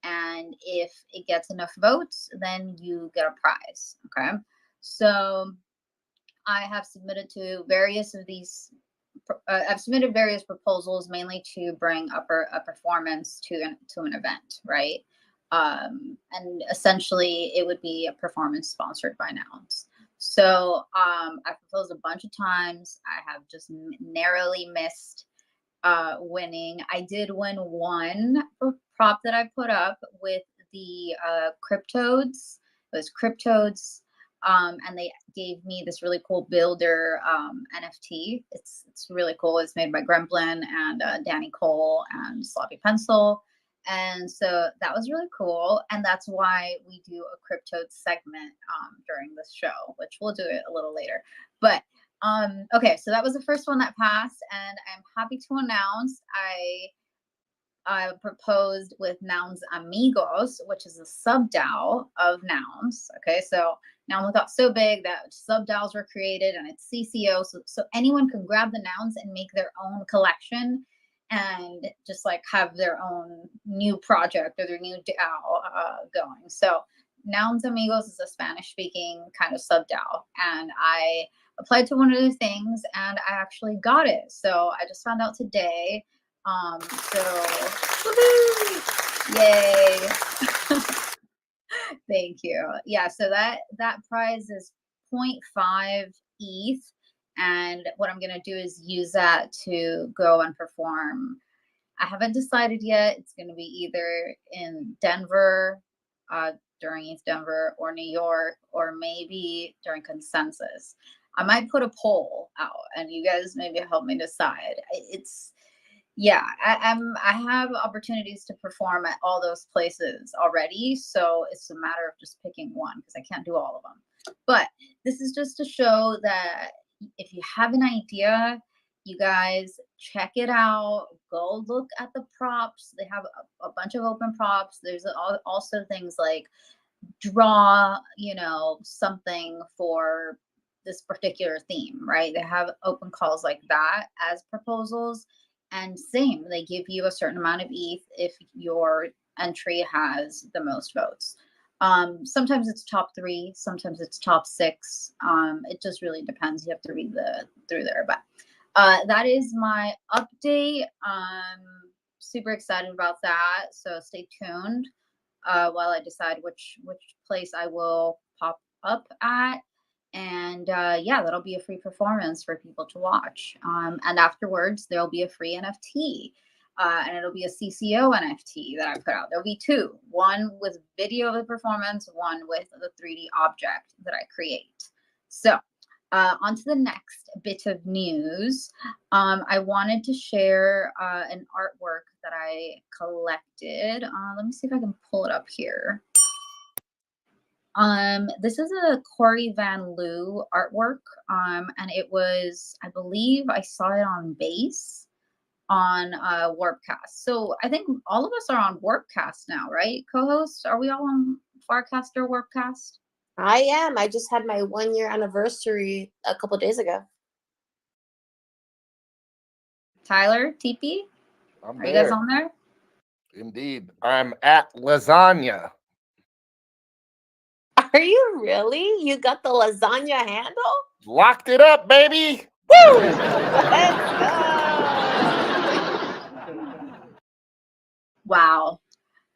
and and if it gets enough votes, then you get a prize. Okay, so I have submitted to various of these. I've submitted various proposals, mainly to bring a performance to an event, right? And essentially, it would be a performance sponsored by Nouns. So I've proposed a bunch of times. I have just narrowly missed winning. I did win one prop that I put up with the Cryptodes. It was Cryptodes, and they gave me this really cool builder NFT. It's really cool. It's made by Gremlin and Danny Cole and Sloppy Pencil. And so that was really cool. And that's why we do a Cryptode segment during this show, which we'll do it a little later. But okay, so that was the first one that passed, and I'm happy to announce I proposed with Nouns Amigos, which is a sub DAO of Nouns. Okay, so Nouns got so big that sub DAOs were created, and it's CCO, so anyone can grab the Nouns and make their own collection and just like have their own new project or their new DAO going. So Nouns Amigos is a Spanish speaking kind of sub DAO, and I applied to one of the things and I actually got it. So I just found out today. So woohoo! Yay. Thank you. Yeah, so that prize is 0.5 ETH. And what I'm gonna do is use that to go and perform. I haven't decided yet. It's gonna be either in Denver, during ETH Denver, or New York, or maybe during Consensus. I might put a poll out and you guys maybe help me decide. I have opportunities to perform at all those places already, so it's a matter of just picking one because I can't do all of them. But this is just to show that if you have an idea, you guys check it out. Go look at the props. They have a bunch of open props. There's also things like draw, something for this particular theme, right? They have open calls like that as proposals. And same, they give you a certain amount of ETH if your entry has the most votes. Sometimes it's top 3, sometimes it's top 6. It just really depends. You have to read through there. But that is my update. Super excited about that. So stay tuned while I decide which place I will pop up at. And that'll be a free performance for people to watch. And afterwards, there'll be a free NFT. And it'll be a CCO NFT that I put out. There'll be 2, one with video of the performance, one with the 3D object that I create. So on to the next bit of news. I wanted to share an artwork that I collected. Let me see if I can pull it up here. This is a Corey Van Loo artwork, and it was, I believe I saw it on base on Warpcast. So I think all of us are on Warpcast now, right? Co-hosts, are we all on Farcast or Warpcast? I am. I just had my 1-year anniversary a couple days ago. Tyler, TP, I'm are you guys on there? Indeed. I'm at lasagna. Are you really? You got the lasagna handle? Locked it up, baby. Woo! Let's go! Wow.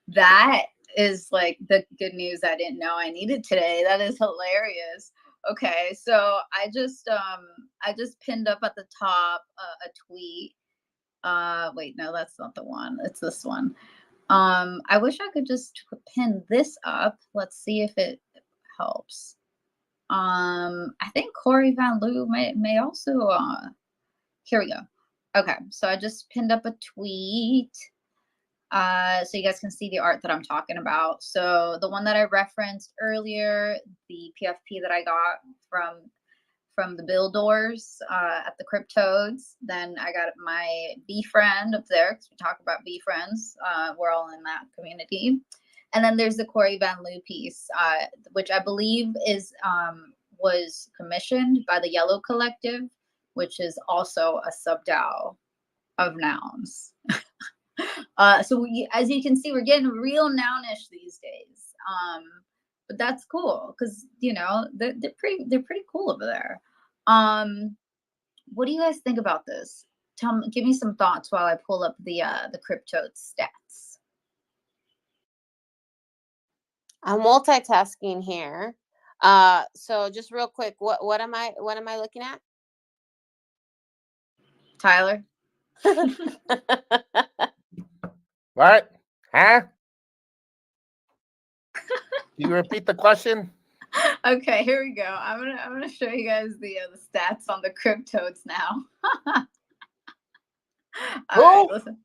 That is like the good news I didn't know I needed today. That is hilarious. Okay, so I just pinned up at the top a tweet. Wait, no, that's not the one. It's this one. I wish I could just pin this up. Let's see if it helps. I think Corey Van Loo may also here we go. Okay, so I just pinned up a tweet. So you guys can see the art that I'm talking about. So the one that I referenced earlier, the PFP that I got from the Builders at the Cryptodes. Then I got my B friend up there because we talk about B friends. We're all in that community. And then there's the Corey Van Loo piece, which I believe was commissioned by the Yellow Collective, which is also a sub DAO of Nouns. So as you can see, we're getting real nounish these days. But that's cool because they're pretty cool over there. What do you guys think about this? Give me some thoughts while I pull up the crypto stats. I'm multitasking here. So just real quick, what am I looking at? Tyler? What? Huh? Can you repeat the question? Okay, here we go. I'm gonna show you guys the stats on the cryptodes now. All right, listen.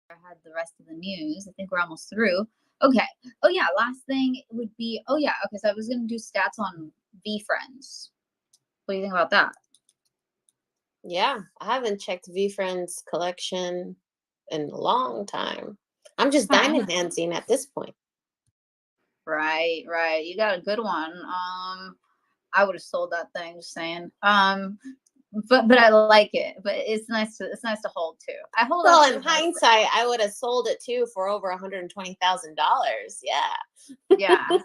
I had the rest of the news. I think we're almost through. Okay. Oh yeah, last thing would be, oh yeah, okay, so I was gonna do stats on VeeFriends. What do you think about that? Yeah, I haven't checked VeeFriends collection in a long time. I'm just diamond handsing at this point. Right. You got a good one. I would have sold that thing, just saying. But I like it. But it's nice to hold too. I hold Well, on in hindsight, I would have sold it too for over $120,000. Yeah. Yeah.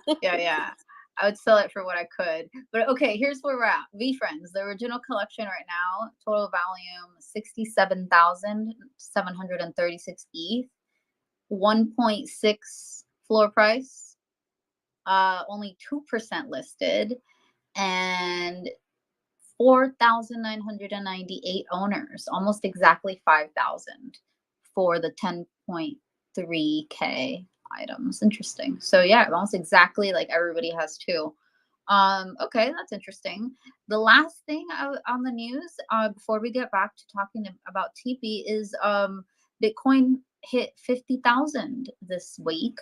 I would sell it for what I could. But okay, here's where we're at. VeeFriends, the original collection right now, total volume 67,736 ETH, 1.6 floor price, only 2% listed, and 4,998 owners, almost exactly 5,000 for the 10.3K items. Interesting. So yeah, almost exactly like everybody has too. Okay, that's interesting. The last thing on the news before we get back to talking about TP is Bitcoin hit 50,000 this week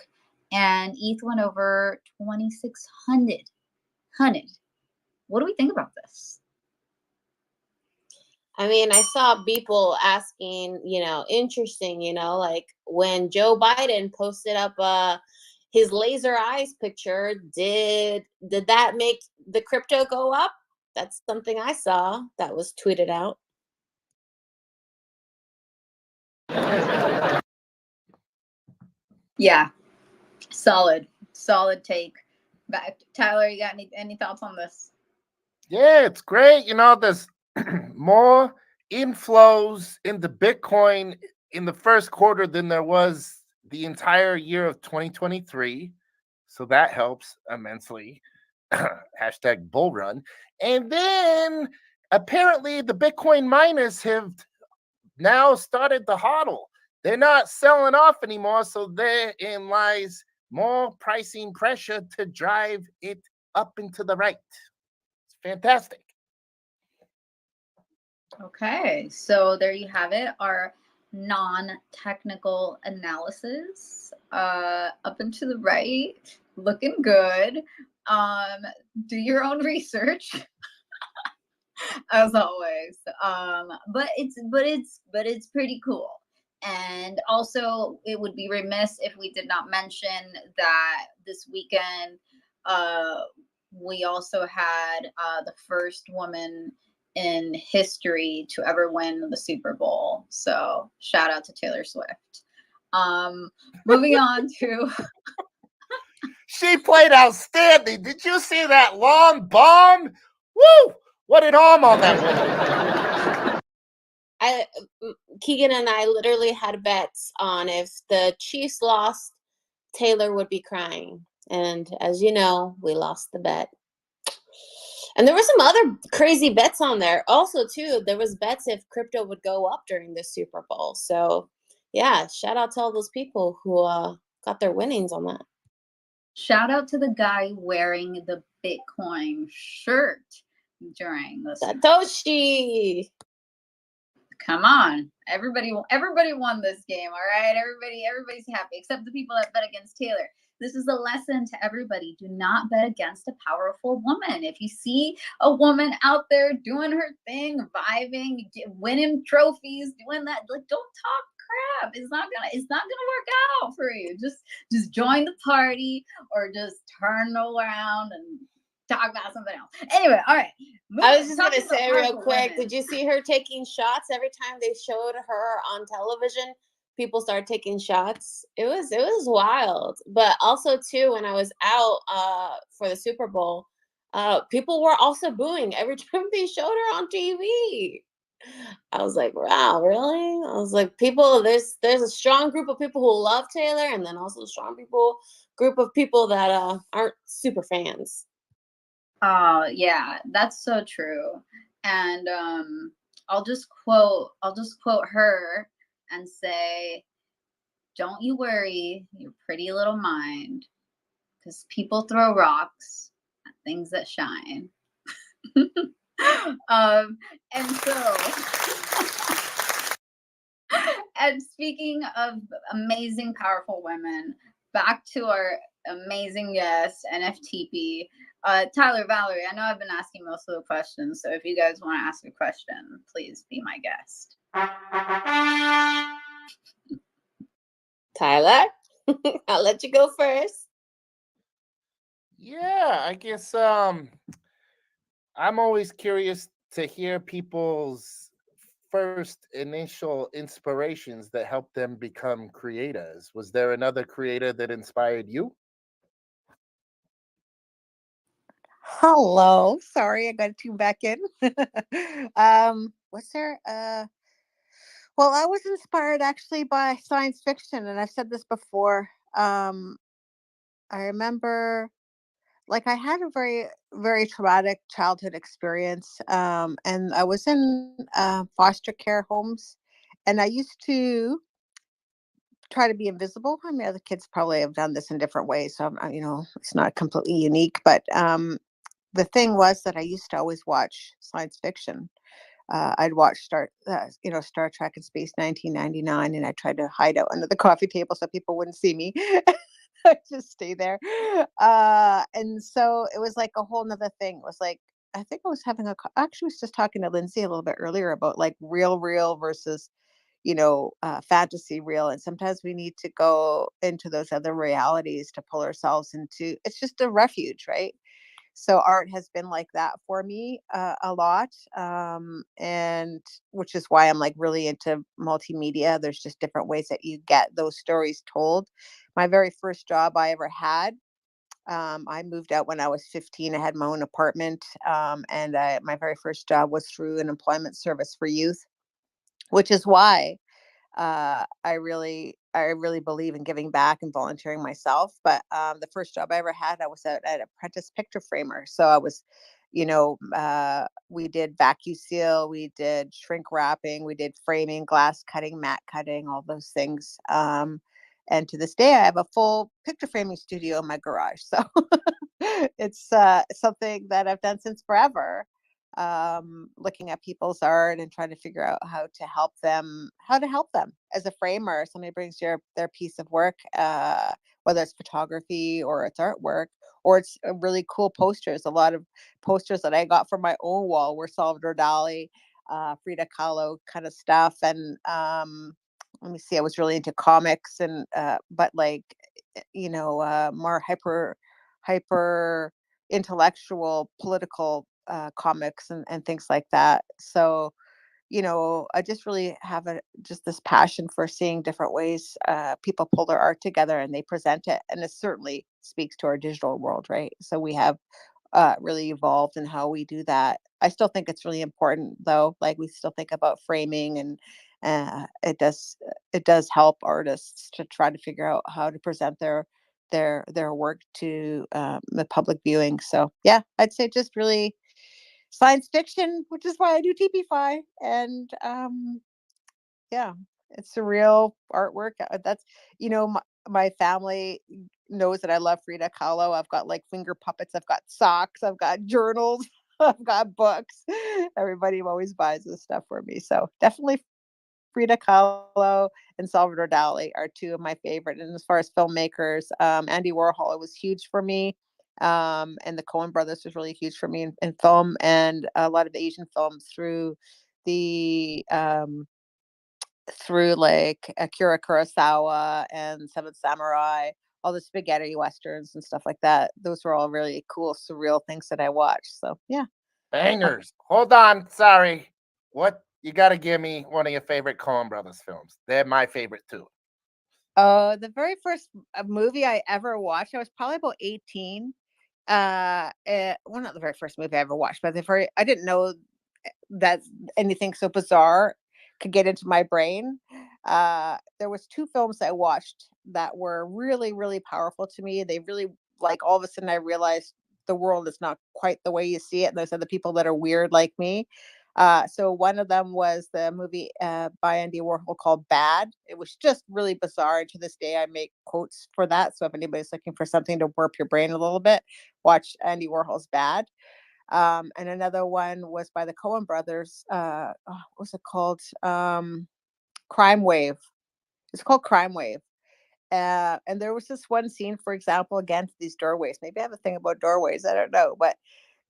and ETH went over 2,600. What do we think about this? I mean, I saw people asking, interesting, like when Joe Biden posted up his laser eyes picture, did that make the crypto go up? That's something I saw that was tweeted out. Yeah, solid take. Back, Tyler, you got any thoughts on this? Yeah, it's great. There's more inflows into Bitcoin in the first quarter than there was the entire year of 2023. So that helps immensely. Hashtag bull run. And then apparently the Bitcoin miners have now started to hodl. They're not selling off anymore. So therein lies more pricing pressure to drive it up and to the right. It's fantastic. Okay, so there you have it. Our non-technical analysis. Up and to the right, looking good. Do your own research. As always. But it's pretty cool. And also, it would be remiss if we did not mention that this weekend, we also had the first woman in history to ever win the Super Bowl. So shout out to Taylor Swift. Moving on to She played outstanding. Did you see that long bomb? Woo! What an arm on that woman. Keegan and I literally had bets on if the Chiefs lost, Taylor would be crying. And as you know, we lost the bet. And there were some other crazy bets on there. Also, too, there was bets if crypto would go up during the Super Bowl. So, yeah, shout out to all those people who got their winnings on that. shout out to the guy wearing the Bitcoin shirt during this. Satoshi. Come on, everybody won this game. All right, everybody's happy except the people that bet against Taylor. This is a lesson to everybody. Do not bet against a powerful woman. If you see a woman out there doing her thing, vibing, winning trophies, doing that, like, don't talk crap. It's not gonna work out for you. Just join the party or just turn around and talk about something else. Anyway, all right. I was just gonna say real quick, did you see her taking shots every time they showed her on television? People started taking shots. It was wild. But also too, when I was out for the Super Bowl, people were also booing every time they showed her on TV. I was like, wow, really? I was like, people, there's a strong group of people who love Taylor, and then also a strong group of people that aren't super fans. Oh yeah, that's so true. And I'll just quote her and say, "Don't you worry your pretty little mind, because people throw rocks at things that shine." And so, and speaking of amazing, powerful women, back to our amazing guest, NFTP. Tyler, Valerie, I know I've been asking most of the questions, so if you guys want to ask a question, please be my guest. Tyler, I'll let you go first. Yeah, I guess I'm always curious to hear people's first initial inspirations that helped them become creators. Was there another creator that inspired you? Hello. Sorry, I got to tune back in. Was there well, I was inspired actually by science fiction, and I've said this before. I remember, like, I had a very, very traumatic childhood experience, and I was in foster care homes, and I used to try to be invisible. I mean, other kids probably have done this in different ways, so it's not completely unique. But the thing was that I used to always watch science fiction. I'd watch Star Trek and Space 1999, and I tried to hide out under the coffee table so people wouldn't see me. I'd just stay there. And so it was like a whole nother thing. It was like, I think I was actually was just talking to Lindsay a little bit earlier about like real versus, fantasy real. And sometimes we need to go into those other realities to pull ourselves into, it's just a refuge, right? So art has been like that for me a lot, and which is why I'm like really into multimedia. There's just different ways that you get those stories told. My very first job I ever had, I moved out when I was 15. I had my own apartment, and my very first job was through an employment service for youth, which is why I really believe in giving back and volunteering myself. But the first job I ever had, I was an apprentice picture framer. So I was, we did vacuum seal, we did shrink wrapping, we did framing, glass cutting, matte cutting, all those things. And to this day, I have a full picture framing studio in my garage. So it's something that I've done since forever. Looking at people's art and trying to figure out how to help them, as a framer. Somebody brings their piece of work, whether it's photography or it's artwork or it's really cool posters. A lot of posters that I got from my own wall were Salvador Dali, Frida Kahlo kind of stuff. And let me see, I was really into comics and but like more hyper intellectual political comics and things like that. So I just really have just this passion for seeing different ways people pull their art together and they present it, and it certainly speaks to our digital world, right? So we have really evolved in how we do that. I still think it's really important, though. Like, we still think about framing, and it does help artists to try to figure out how to present their work to the public viewing. So yeah, I'd say just really science fiction, which is why I do TP5. And yeah, it's surreal artwork. That's my family knows that I love Frida Kahlo. I've got like finger puppets, I've got socks, I've got journals, I've got books. Everybody always buys this stuff for me. So definitely Frida Kahlo and Salvador Dali are two of my favorite. And as far as filmmakers, Andy Warhol was huge for me. And the Coen brothers was really huge for me in film, and a lot of Asian films the through like Akira Kurosawa and Seven Samurai, all the spaghetti westerns and stuff like that. Those were all really cool, surreal things that I watched. So yeah. Bangers. Hold on. Sorry. What? You got to give me one of your favorite Coen Brothers films. They're my favorite too. The very first movie I ever watched, I was probably about 18. Well, not the very first movie I ever watched, but I didn't know that anything so bizarre could get into my brain. There was two films I watched that were really, really powerful to me. They really, like, all of a sudden I realized the world is not quite the way you see it, and there's other people that are weird like me. So one of them was the movie by Andy Warhol called Bad. It was just really bizarre. And to this day, I make quotes for that. So if anybody's looking for something to warp your brain a little bit, watch Andy Warhol's Bad. And another one was by the Coen brothers. What was it called? Crime Wave. It's called Crime Wave. And there was this one scene, for example, against these doorways. Maybe I have a thing about doorways. I don't know, but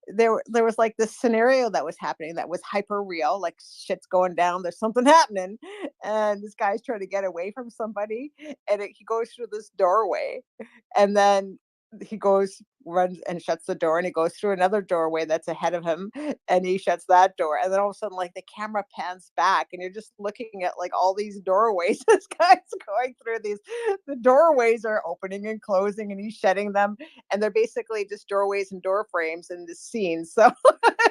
there was like this scenario that was happening that was hyper real, like shit's going down, there's something happening, and this guy's trying to get away from somebody, and he goes through this doorway, and then he runs and shuts the door, and he goes through another doorway that's ahead of him, and he shuts that door, and then all of a sudden, like, the camera pans back and you're just looking at like all these doorways. This guy's going through the doorways are opening and closing, and he's shutting them, and they're basically just doorways and door frames in this scene. So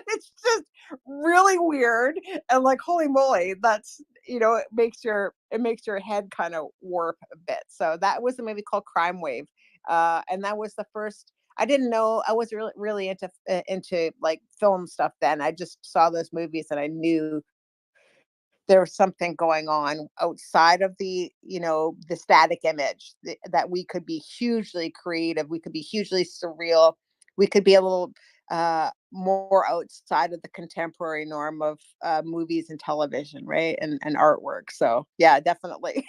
it's just really weird, and like, holy moly, that's it makes your head kind of warp a bit. So that was a movie called Crime Wave. And that was the first. I didn't know, I was really into like film stuff then. I just saw those movies and I knew there was something going on outside of the static image, that we could be hugely creative, we could be hugely surreal, we could be a little more outside of the contemporary norm of movies and television, right, and artwork. So yeah, definitely.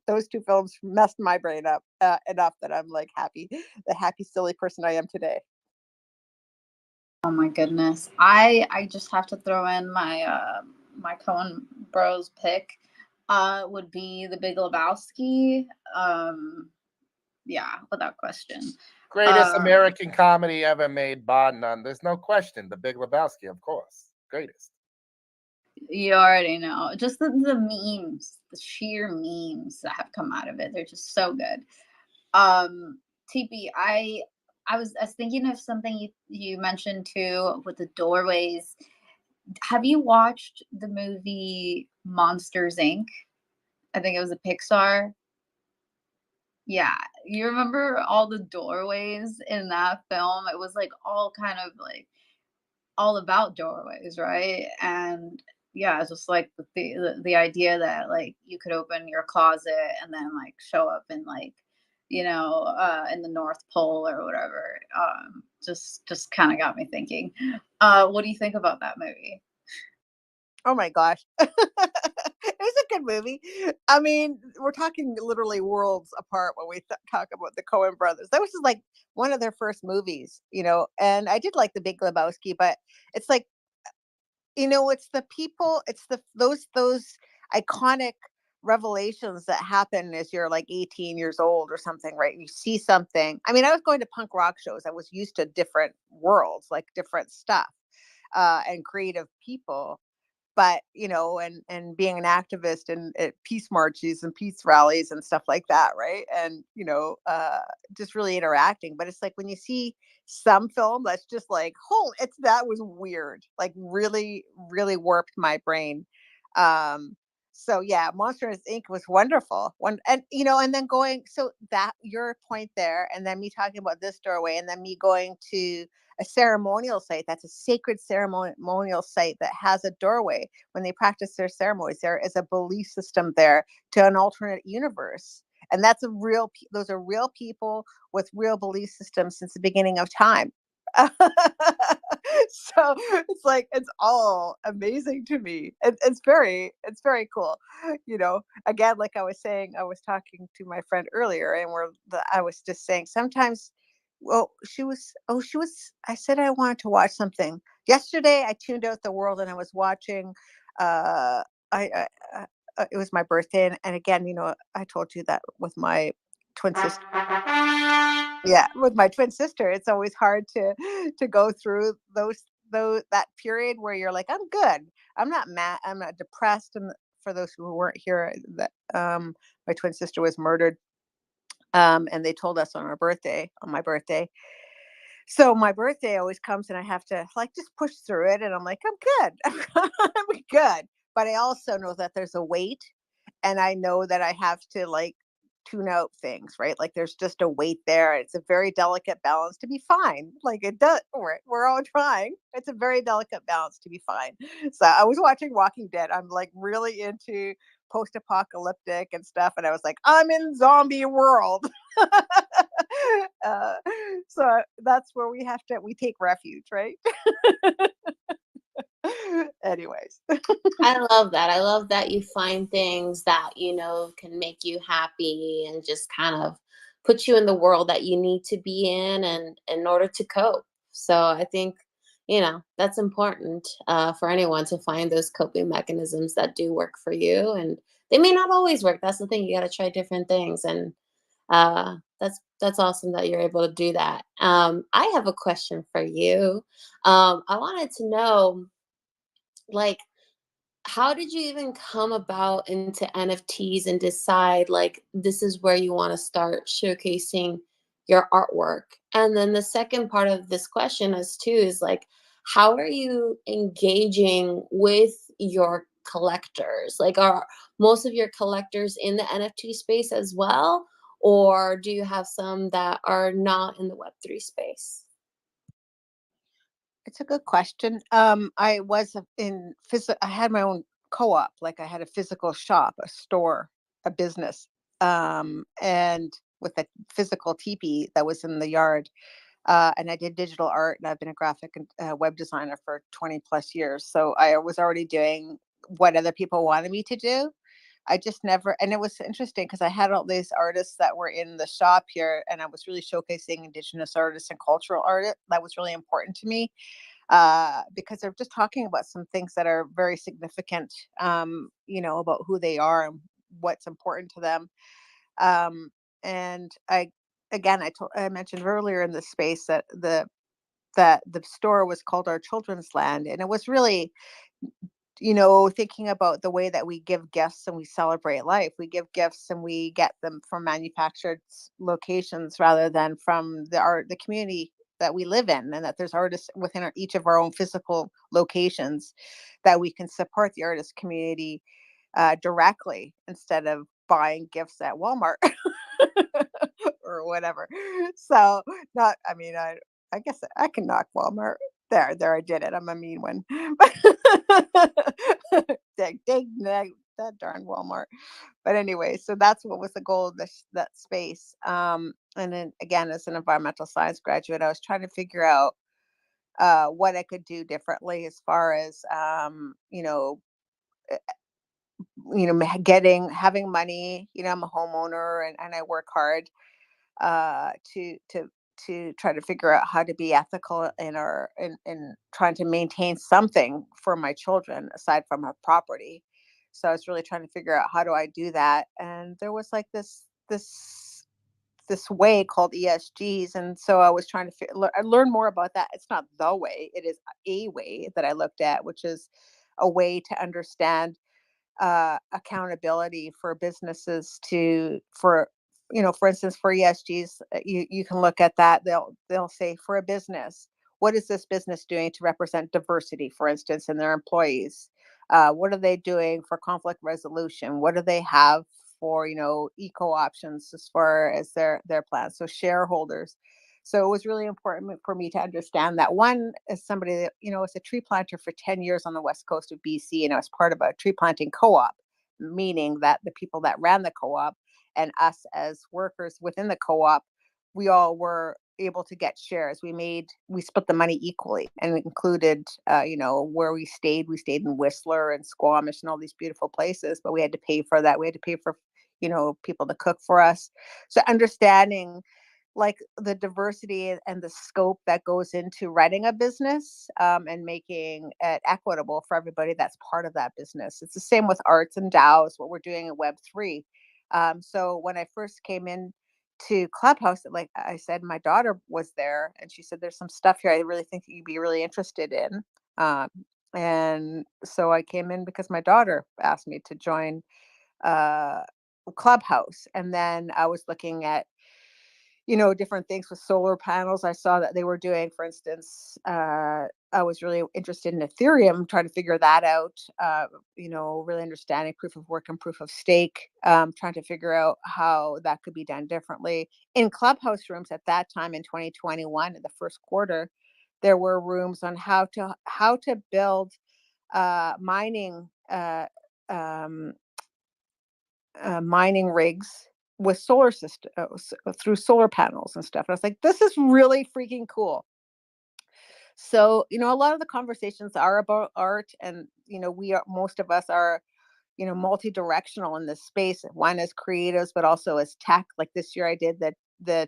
Those two films messed my brain up enough that I'm like the happy silly person I am today. Oh my goodness. I just have to throw in my Coen Bros pick would be The Big Lebowski. Yeah, without question. Greatest American comedy ever made, bar none. There's no question. The Big Lebowski, of course. Greatest. You already know. Just the memes, the sheer memes that have come out of it. They're just so good. TP, I was thinking of something you mentioned too with the doorways. Have you watched the movie Monsters Inc? I think it was a Pixar. Yeah, you remember all the doorways in that film? It was like all kind of like all about doorways, right? And yeah, it's just like the idea that like you could open your closet and then like show up in like in the North Pole or whatever. Just kind of got me thinking. What do you think about that movie? Oh my gosh. It was a good movie. I mean, we're talking literally worlds apart when we talk about the Coen brothers. That was just like one of their first movies, and I did like The Big Lebowski, but it's like, it's the people, it's those iconic revelations that happen as you're like 18 years old or something, right? You see something. I mean, I was going to punk rock shows. I was used to different worlds, like different stuff, and creative people, but and being an activist and at peace marches and peace rallies and stuff like that, right? And just really interacting. But it's like when you see some film that's just like, that was weird, like really really warped my brain. So yeah, Monsters Inc. was wonderful. And then going, so that your point there, and then me talking about this doorway, and then me going to a ceremonial site that's a sacred ceremonial site that has a doorway. When they practice their ceremonies, there is a belief system there to an alternate universe, and those are real people with real belief systems since the beginning of time. So it's like, it's all amazing to me. It's very cool. Again, like I was saying, I was talking to my friend earlier, and I was just saying sometimes, well, I said I wanted to watch something yesterday. I tuned out the world and I was watching, uh it was my birthday, and again, I told you that with my twin sister. Yeah, with my twin sister, it's always hard to go through that period where you're like, I'm good, I'm not mad, I'm not depressed. And for those who weren't here, that my twin sister was murdered, and they told us on my birthday. So my birthday always comes and I have to like just push through it, and I'm like, I'm good. I'm good. But I also know that there's a weight, and I know that I have to like tune out things, right? Like there's just a weight there. It's a very delicate balance to be fine. Like it does, we're all trying. It's a very delicate balance to be fine. So I was watching Walking Dead. I'm like really into post-apocalyptic and stuff, and I was like, I'm in zombie world. uh, so that's where we take refuge, right? Anyways. I love that. I love that you find things that, can make you happy and just kind of put you in the world that you need to be in in order to cope. So I think, that's important for anyone to find those coping mechanisms that do work for you. And they may not always work. That's the thing. You got to try different things. And that's awesome that you're able to do that. I have a question for you. I wanted to know, like, how did you even come about into NFTs and decide like this is where you want to start showcasing your artwork? And then the second part of this question is like, how are you engaging with your collectors? Like, are most of your collectors in the NFT space as well? Or do you have some that are not in the Web3 space? It's a good question. I was in I had my own co-op, like I had a physical shop, a store, a business, and with a physical teepee that was in the yard. And I did digital art, and I've been a graphic and web designer for 20 plus years. So I was already doing what other people wanted me to do. I just never, and it was interesting because I had all these artists that were in the shop here, and I was really showcasing Indigenous artists and cultural art. That was really important to me, because they're just talking about some things that are very significant, about who they are and what's important to them. And I mentioned earlier in the space that the store was called Our Children's Land, and it was really, thinking about the way that we give gifts and we celebrate life. We give gifts and we get them from manufactured locations rather than from the community that we live in, and that there's artists within each of our own physical locations that we can support the artist community directly instead of buying gifts at Walmart or whatever. So, not, I mean, I guess I can knock Walmart. There, I did it. I'm a mean one. Dig, dig, that darn Walmart. But anyway, so that's what was the goal of that space. And then again, as an environmental science graduate, I was trying to figure out what I could do differently as far as having money. I'm a homeowner, and I work hard to try to figure out how to be ethical in trying to maintain something for my children aside from our property. So I was really trying to figure out how do I do that, and there was like this way called ESGs, and so I was trying to learn more about that. It's not the way; it is a way that I looked at, which is a way to understand accountability for businesses for instance, for ESGs, you can look at that. They'll say, for a business, what is this business doing to represent diversity, for instance, in their employees? What are they doing for conflict resolution? What do they have for eco options as far as their plans? So shareholders. So it was really important for me to understand that. One, as somebody that was a tree planter for 10 years on the west coast of BC, and I was part of a tree planting co-op, meaning that the people that ran the co-op and us as workers within the co-op, we all were able to get shares. We split the money equally, and it included where we stayed. We stayed in Whistler and Squamish and all these beautiful places, but we had to pay for that. We had to pay for people to cook for us. So understanding like the diversity and the scope that goes into running a business, and making it equitable for everybody that's part of that business. It's the same with arts and DAOs, what we're doing in Web3. So when I first came in to Clubhouse, like I said, my daughter was there, and she said, "There's some stuff here I really think that you'd be really interested in." Um, and so I came in because my daughter asked me to join uh, Clubhouse, and then I was looking at different things with solar panels. I saw that they were doing, for instance, I was really interested in Ethereum, trying to figure that out, really understanding proof of work and proof of stake, trying to figure out how that could be done differently. In Clubhouse rooms at that time in 2021, in the first quarter, there were rooms on how to build mining um, mining rigs with solar system through solar panels and stuff. And I was like, this is really freaking cool. So, a lot of the conversations are about art, and most of us are multi-directional in this space. One as creatives, but also as tech. Like this year I did the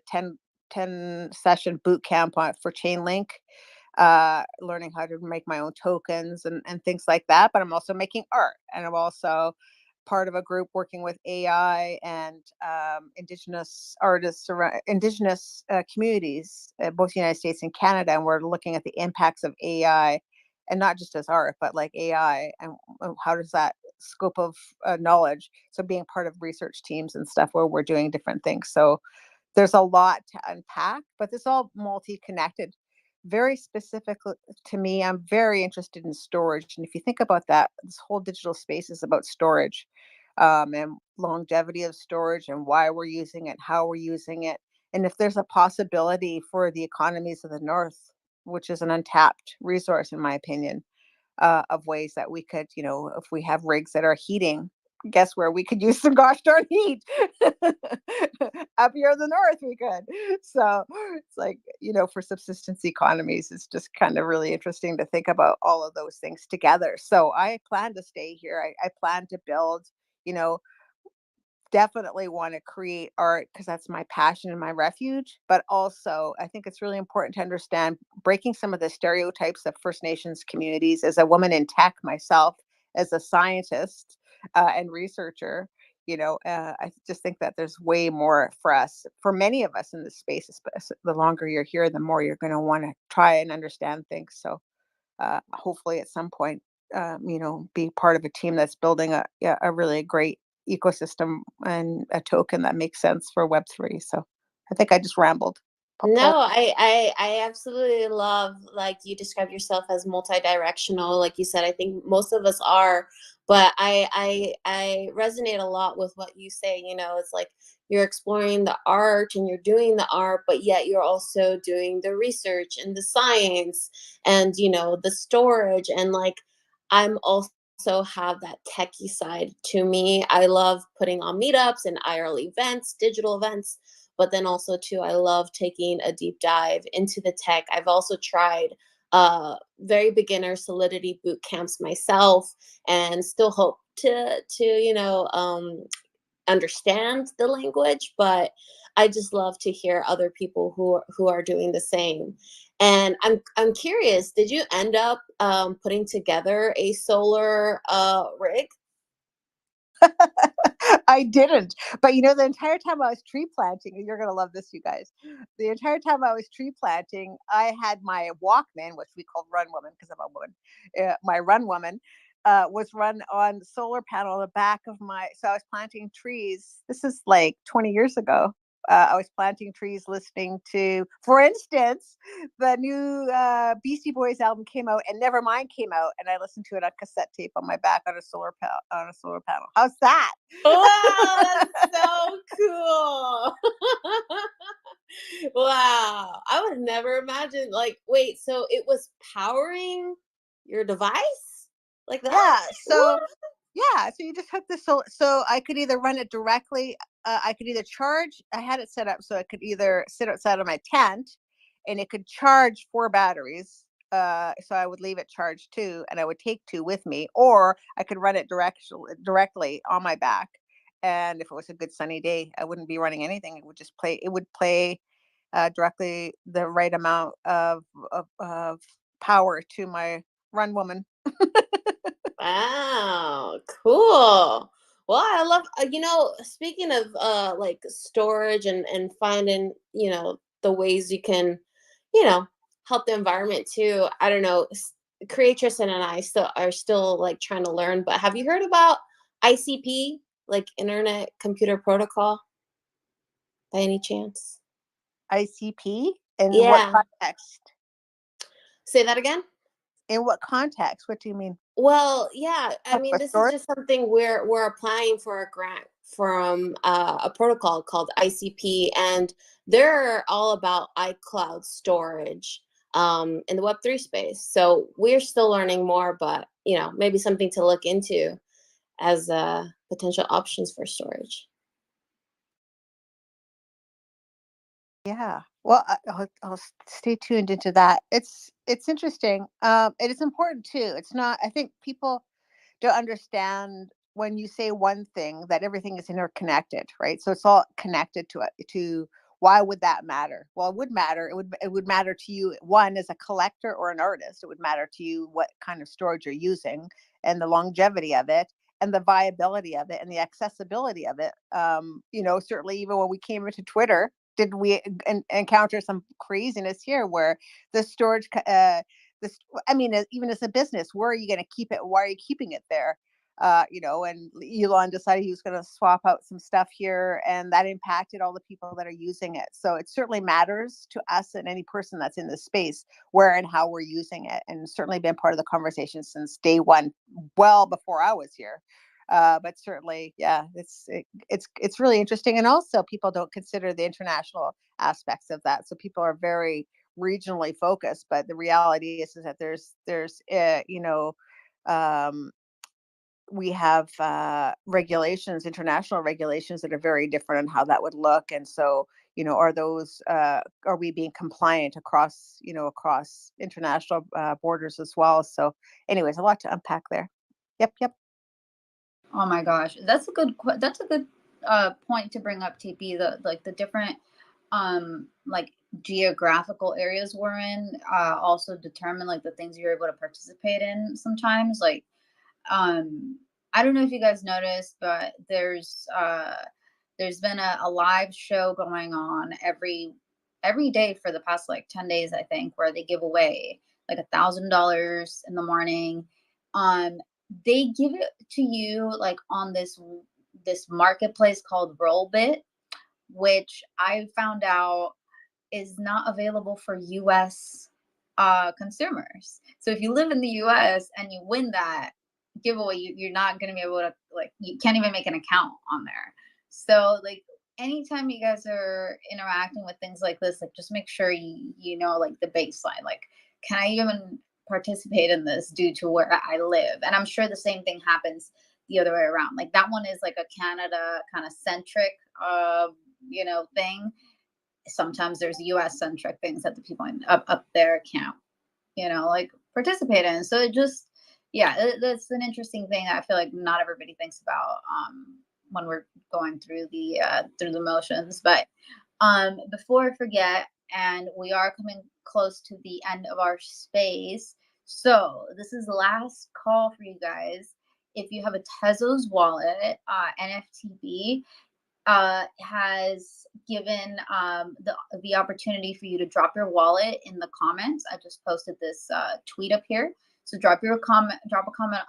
10 session boot camp for Chainlink, learning how to make my own tokens and things like that. But I'm also making art, and I'm also part of a group working with AI and Indigenous artists around Indigenous communities, both the United States and Canada. And we're looking at the impacts of AI, and not just as art, but like AI, and how does that scope of knowledge. So being part of research teams and stuff where we're doing different things. So there's a lot to unpack, but it's all multi-connected. Very specific to me, I'm very interested in storage. And if you think about that, this whole digital space is about storage, and longevity of storage, and why we're using it, how we're using it. And if there's a possibility for the economies of the North, which is an untapped resource, in my opinion, of ways that we could, if we have rigs that are heating, guess where we could use some gosh darn heat? Up here in the north, we could. So it's like, for subsistence economies, it's just kind of really interesting to think about all of those things together. So I plan to stay here. I plan to build, you know, definitely want to create art because that's my passion and my refuge. But also, I think it's really important to understand breaking some of the stereotypes of First Nations communities. As a woman in tech myself, as a scientist and researcher, I just think that there's way more for us, for many of us in this space. The longer you're here, the more you're going to want to try and understand things. So hopefully, at some point, be part of a team that's building a really great ecosystem and a token that makes sense for Web3. So I think I just rambled. No, I absolutely love, like, you describe yourself as multi-directional. Like you said, I think most of us are, but I resonate a lot with what you say. It's like you're exploring the art and you're doing the art, but yet you're also doing the research and the science and the storage. And like I'm also also have that techie side to me. I love putting on meetups and IRL events, digital events, but then also too, I love taking a deep dive into the tech. I've also tried very beginner Solidity boot camps myself, and still hope to understand the language, but I just love to hear other people who are doing the same. And I'm curious, did you end up putting together a solar rig? I didn't. But the entire time I was tree planting, and you're going to love this, you guys. The entire time I was tree planting, I had my Walkman, which we called Run Woman because I'm a woman. My Run Woman was run on solar panel on the back of my. So I was planting trees. This is like 20 years ago. I was planting trees, listening to, for instance, the new Beastie Boys album came out, and Nevermind came out, and I listened to it on cassette tape on my back on a solar panel. How's that? Wow, that's so cool. Wow. I would never imagine, like, wait, so it was powering your device like that? Yeah. So What? yeah, so you just hook the so I could either run it directly. I could either charge. I had it set up so I could either sit outside of my tent, and it could charge 4 batteries. So I would leave it charged too, and I would take 2 with me, or I could run it directly on my back. And if it was a good sunny day, I wouldn't be running anything. It would just play. It would play directly the right amount of power to my Run Woman. Wow, cool. Well, I love, speaking of like storage and finding, the ways you can, you know, help the environment too. I don't know, Creatress and I still like trying to learn, but have you heard about ICP, like Internet Computer Protocol, by any chance? ICP? In what Yeah. context? Say that again? In what context? What do you mean? Well, yeah, I Talk mean, about this is storage? just something we're applying for a grant from a protocol called ICP, and they're all about iCloud storage in the Web3 space. So we're still learning more, but maybe something to look into as potential options for storage. Yeah. Well, I'll stay tuned into that. It's interesting. It is important too. It's not. I think people don't understand when you say one thing that everything is interconnected, right? So it's all connected to it. To why would that matter? Well, it would matter. It would matter to you, one, as a collector or an artist. It would matter to you what kind of storage you're using, and the longevity of it, and the viability of it, and the accessibility of it. Certainly, even when we came into Twitter, did we encounter some craziness here where the storage this I mean, even as a business, where are you going to keep it? Why are you keeping it there? And Elon decided he was going to swap out some stuff here, and that impacted all the people that are using it. So it certainly matters to us and any person that's in this space where and how we're using it, and certainly been part of the conversation since day one, well before I was here. But certainly, yeah, it's really interesting, and also people don't consider the international aspects of that. So people are very regionally focused, but the reality is that there's um, we have regulations, international regulations that are very different on how that would look. And so, are we being compliant across international borders as well? So anyways, a lot to unpack there. Yep. Oh my gosh, that's a good point to bring up, TP. The different like geographical areas we're in also determine like the things you're able to participate in sometimes. Like I don't know if you guys noticed, but there's been a live show going on every day for the past like 10 days, I think, where they give away like $1,000 in the morning. um they give it to you like on this marketplace called Rollbit, which I found out is not available for US consumers. So if you live in the US and you win that giveaway, you're not going to be able to, like, you can't even make an account on there. So like anytime you guys are interacting with things like this, like just make sure you know like the baseline. Like, can I even participate in this due to where I live. And I'm sure the same thing happens the other way around. Like that one is like a Canada kind of centric, thing. Sometimes there's US centric things that the people up there can't, like participate in. So it just, yeah, that's an interesting thing that I feel like not everybody thinks about when we're going through the motions. But before I forget, and we are coming close to the end of our space, so this is the last call for you guys. If you have a Tezos wallet, NFTB has given the opportunity for you to drop your wallet in the comments. I just posted this tweet up here. So drop a comment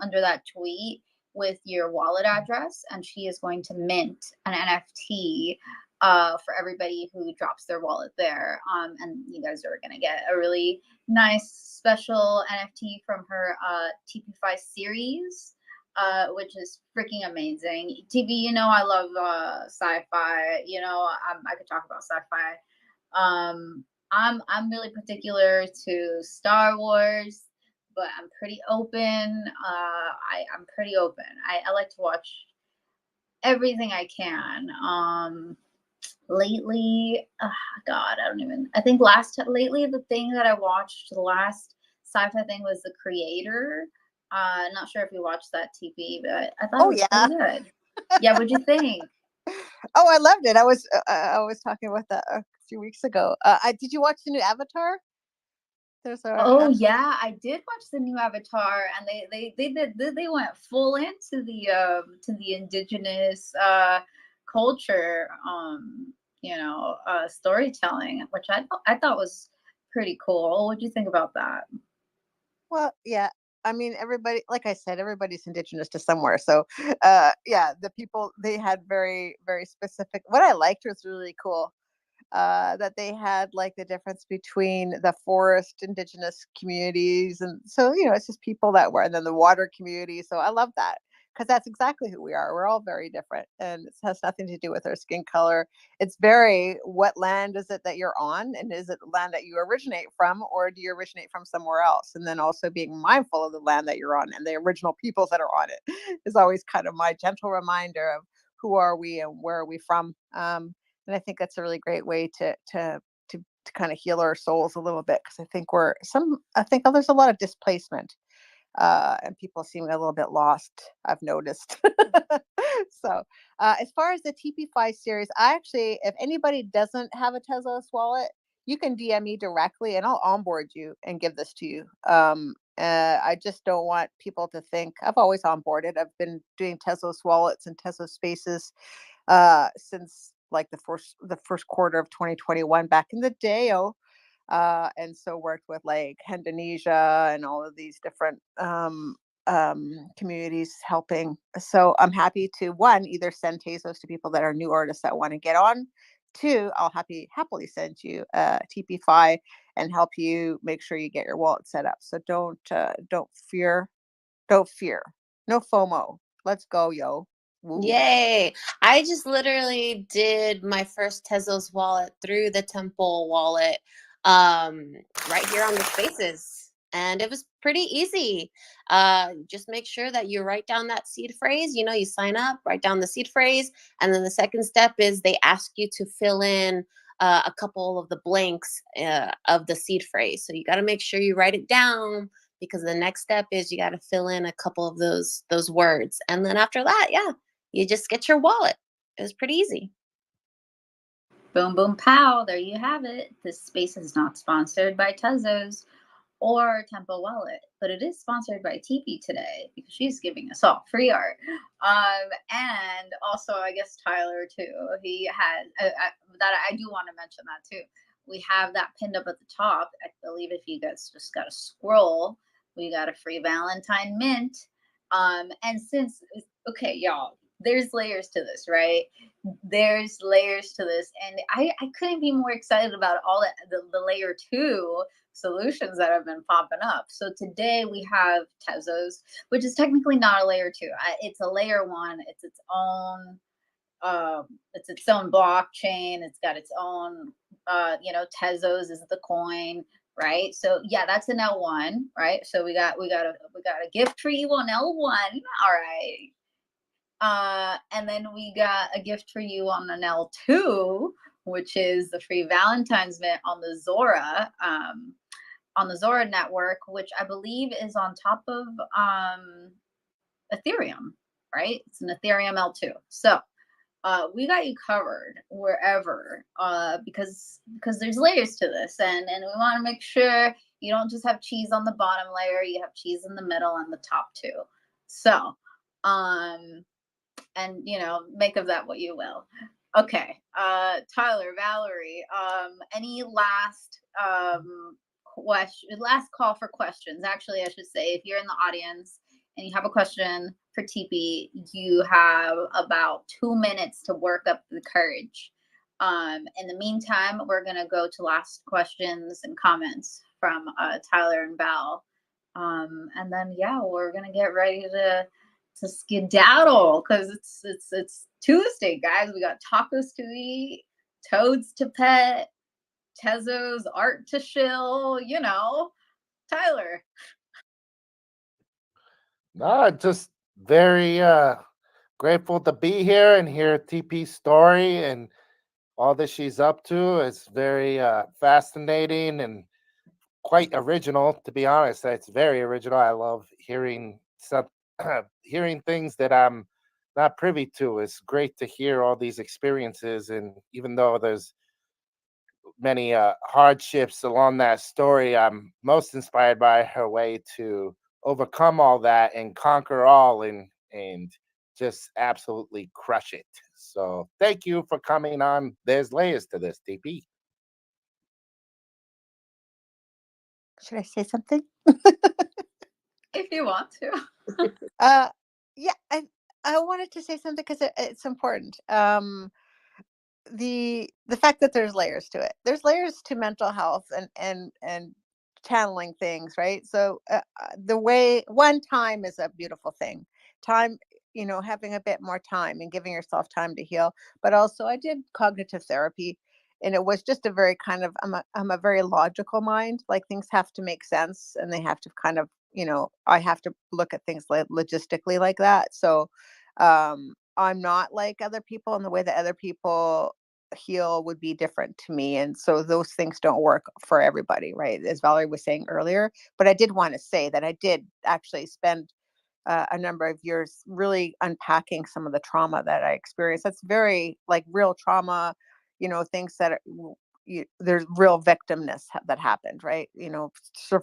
under that tweet with your wallet address, and she is going to mint an NFT for everybody who drops their wallet there. And you guys are gonna get a really nice special NFT from her TP5 series. Which is freaking amazing. TV, I love sci-fi. I could talk about sci-fi. I'm really particular to Star Wars, but I'm pretty open. I'm pretty open. I like to watch everything I can. Lately, God, I think lately the thing that I watched, the last sci-fi thing was The Creator. Not sure if you watched that TV, but I thought it was pretty good. Yeah, what'd you think? Oh, I loved it. I was talking about that a few weeks ago. Did you watch the new Avatar? Yeah, I did watch the new Avatar, and they went full into the indigenous culture, storytelling, which I thought was pretty cool. What do you think about that? Well, yeah. I mean, everybody, like I said, everybody's indigenous to somewhere. So, yeah, the people, they had very, very specific. What I liked was really cool that they had like the difference between the forest indigenous communities. And so, it's just people that were, and then the water community. So I love that because that's exactly who we are. We're all very different, and it has nothing to do with our skin color. It's very, what land is it that you're on? And is it land that you originate from, or do you originate from somewhere else? And then also being mindful of the land that you're on and the original peoples that are on it is always kind of my gentle reminder of who are we and where are we from. And I think that's a really great way to kind of heal our souls a little bit, because I think there's a lot of displacement, and people seem a little bit lost, I've noticed. So as far as the TP5 series, I actually, if anybody doesn't have a Tezos wallet, you can DM me directly and I'll onboard you and give this to you. I just don't want people to think, I've always onboarded. I've been doing Tezos wallets and Tezos spaces since like the first quarter of 2021 back in the day. And so worked with like Indonesia and all of these different communities helping. So I'm happy to, one, either send Tezos to people that are new artists that want to get on. Two, I'll happily send you TP5 and help you make sure you get your wallet set up. So don't fear, no FOMO. Let's go, yo. Woo. Yay. I just literally did my first Tezos wallet through the Temple wallet right here on the spaces. And it was pretty easy. Just make sure that you write down that seed phrase. You sign up, write down the seed phrase. And then the second step is they ask you to fill in a couple of the blanks of the seed phrase. So you got to make sure you write it down, because the next step is you got to fill in a couple of those words. And then after that, yeah, you just get your wallet. It was pretty easy. Boom, boom, pow. There you have it. This space is not sponsored by Tezos or Temple Wallet, but it is sponsored by TP today because she's giving us all free art. And also, I guess Tyler too. He has that. I do want to mention that too. We have that pinned up at the top. I believe if you guys just got to scroll, we got a free Valentine mint. And since, okay, y'all, there's layers to this, right? There's layers to this, and I couldn't be more excited about all the layer 2 solutions that have been popping up. So today we have Tezos, which is technically not a layer 2. It's a layer 1. It's its own blockchain. It's got its own Tezos is the coin, right? So yeah, that's an L1, right? So we got a gift for you on L1. All right. And then we got a gift for you on an L2, which is the free Valentine's mint on the Zora network, which I believe is on top of Ethereum, right? It's an Ethereum L2. So we got you covered wherever, because there's layers to this, and we want to make sure you don't just have cheese on the bottom layer, you have cheese in the middle and the top too. So and make of that what you will. Okay, Tyler, Valerie, any last call for questions? Actually, I should say, if you're in the audience and you have a question for TP, you have about 2 minutes to work up the courage. In the meantime, we're gonna go to last questions and comments from Tyler and Val, and then yeah, we're gonna get ready to skedaddle, because it's Tuesday, guys. We got tacos to eat, toads to pet, Tezo's art to shill. Tyler. No, just very grateful to be here and hear TP's story and all that she's up to. It's very fascinating and quite original, to be honest. It's very original. I love hearing hearing things that I'm not privy to. It's great to hear all these experiences, and even though there's many hardships along that story, I'm most inspired by her way to overcome all that and conquer all, and just absolutely crush it. So thank you for coming on. There's layers to this, TP. Should I say something? If you want to. Yeah, I wanted to say something because it's important. The fact that there's layers to it. There's layers to mental health and channeling things, right? So the way one time is a beautiful thing. Time, having a bit more time and giving yourself time to heal. But also, I did cognitive therapy, and it was just a very kind of I'm a very logical mind. Like, things have to make sense, and they have to kind of, I have to look at things like logistically like that. So I'm not like other people, and the way that other people heal would be different to me, and so those things don't work for everybody, right, as Valerie was saying earlier. But I did want to say that I did actually spend a number of years really unpacking some of the trauma that I experienced. That's very like real trauma, things that there's real victimness that happened, right?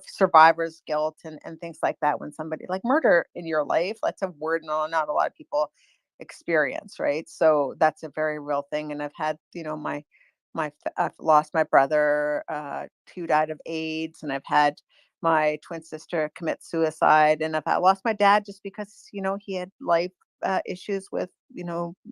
Survivor's guilt and things like that. When somebody like murder in your life, that's a word not a lot of people experience, right? So that's a very real thing. And I've had, I've lost my brother, who died of AIDS, and I've had my twin sister commit suicide, and I've lost my dad just because, he had life issues with,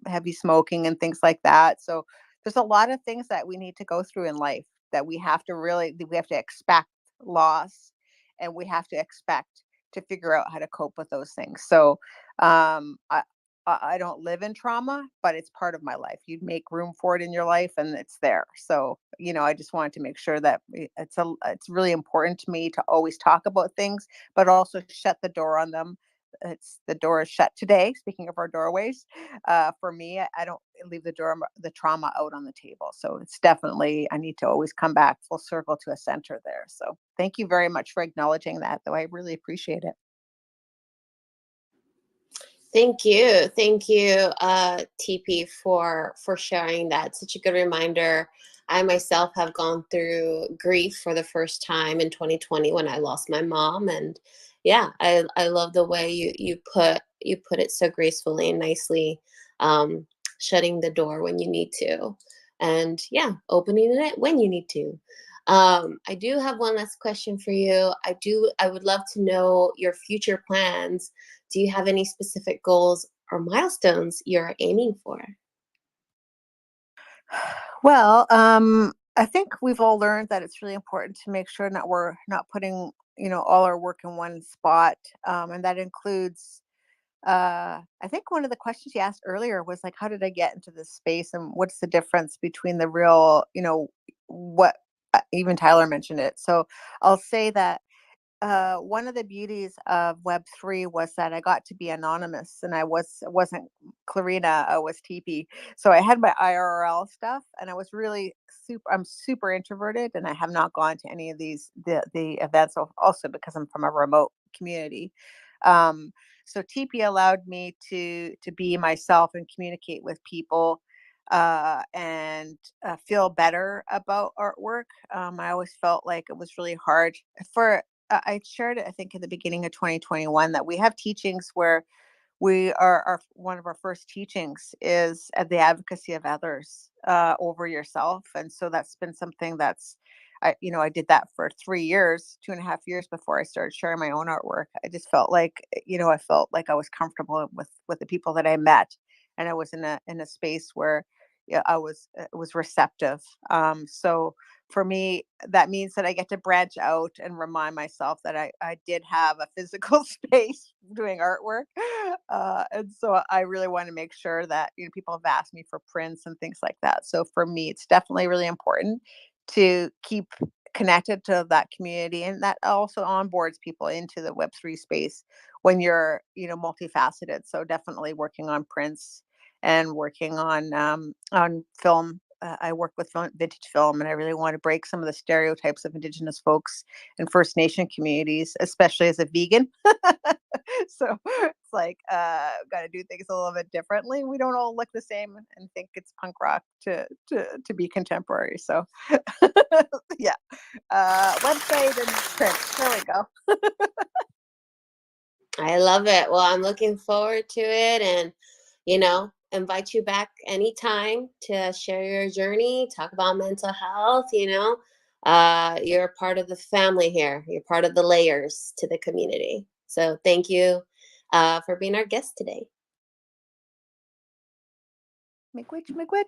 heavy smoking and things like that. So there's a lot of things that we need to go through in life that we have to expect loss, and we have to expect to figure out how to cope with those things. So um, I, I don't live in trauma, but it's part of my life. You make room for it in your life, and it's there. So, I just wanted to make sure that it's really important to me to always talk about things, but also shut the door on them. The door is shut today. Speaking of our doorways, for me, I don't leave the trauma out on the table. So it's definitely, I need to always come back full circle to a center there. So thank you very much for acknowledging that, though. I really appreciate it. Thank you. Thank you, TP, for sharing that. Such a good reminder. I myself have gone through grief for the first time in 2020 when I lost my mom. And yeah, I love the way you put it so gracefully and nicely, shutting the door when you need to. And yeah, opening it when you need to. I do have one last question for you. I would love to know your future plans. Do you have any specific goals or milestones you're aiming for? Well, I think we've all learned that it's really important to make sure that we're not putting, all our work in one spot. And that includes, I think one of the questions you asked earlier was like, how did I get into this space, and what's the difference between the real, what even Tyler mentioned it. So I'll say that one of the beauties of Web3 was that I got to be anonymous, and wasn't Clarina, I was TP. So I had my IRL stuff, and I was really I'm super introverted, and I have not gone to any of the events, also because I'm from a remote community. Um, so TP allowed me to be myself and communicate with people, and feel better about artwork. I always felt like it was really hard for I shared it, I think, in the beginning of 2021, that we have teachings where our one of our first teachings is the advocacy of others over yourself. And so that's been something that's, I did that for 3 years, 2.5 years before I started sharing my own artwork. I just felt like, I felt like I was comfortable with the people that I met, and I was in a space where, yeah, it was receptive. So for me, that means that I get to branch out and remind myself that I did have a physical space doing artwork. And so I really want to make sure that, people have asked me for prints and things like that. So for me, it's definitely really important to keep connected to that community, and that also onboards people into the Web3 space when you're, multifaceted. So definitely working on prints and working on film. I work with vintage film, and I really want to break some of the stereotypes of Indigenous folks and First Nation communities, especially as a vegan. So it's like, got to do things a little bit differently. We don't all look the same and think it's punk rock to be contemporary. So yeah, website and print. There we go. I love it. Well, I'm looking forward to it, and invite you back anytime to share your journey, talk about mental health. You're part of the family here. You're part of the layers to the community. So thank you for being our guest today. Miigwech.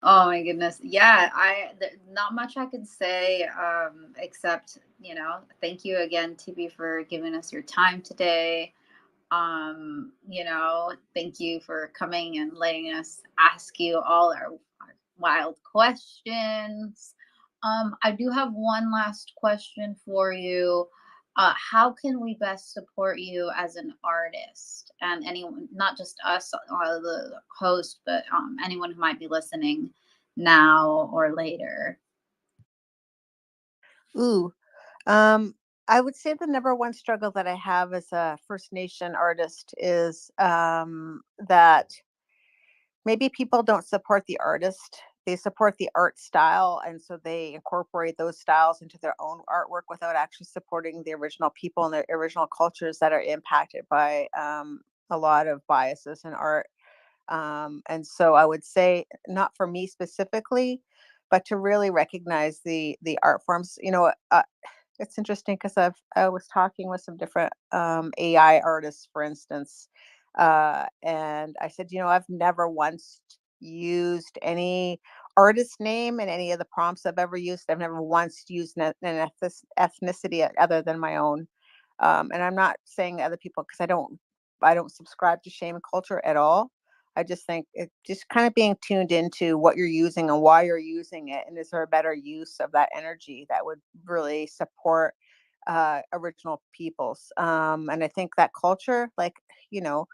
Oh my goodness. Yeah, not much I could say, except, thank you again, TB, for giving us your time today. Thank you for coming and letting us ask you all our wild questions. I do have one last question for you. How can we best support you as an artist, and anyone, not just us, the host, but anyone who might be listening now or later? Ooh, I would say the number one struggle that I have as a First Nation artist is that maybe people don't support the artist. They support the art style. And so they incorporate those styles into their own artwork without actually supporting the original people and the original cultures that are impacted by a lot of biases in art. And so I would say, not for me specifically, but to really recognize the art forms. It's interesting because I was talking with some different AI artists, for instance, and I said, I've never once used any artist name in any of the prompts I've ever used. I've never once used an ethnicity other than my own. And I'm not saying other people, because I don't subscribe to shame culture at all. I just think it just kind of being tuned into what you're using and why you're using it, and is there a better use of that energy that would really support original peoples. And I think that culture, like, you know,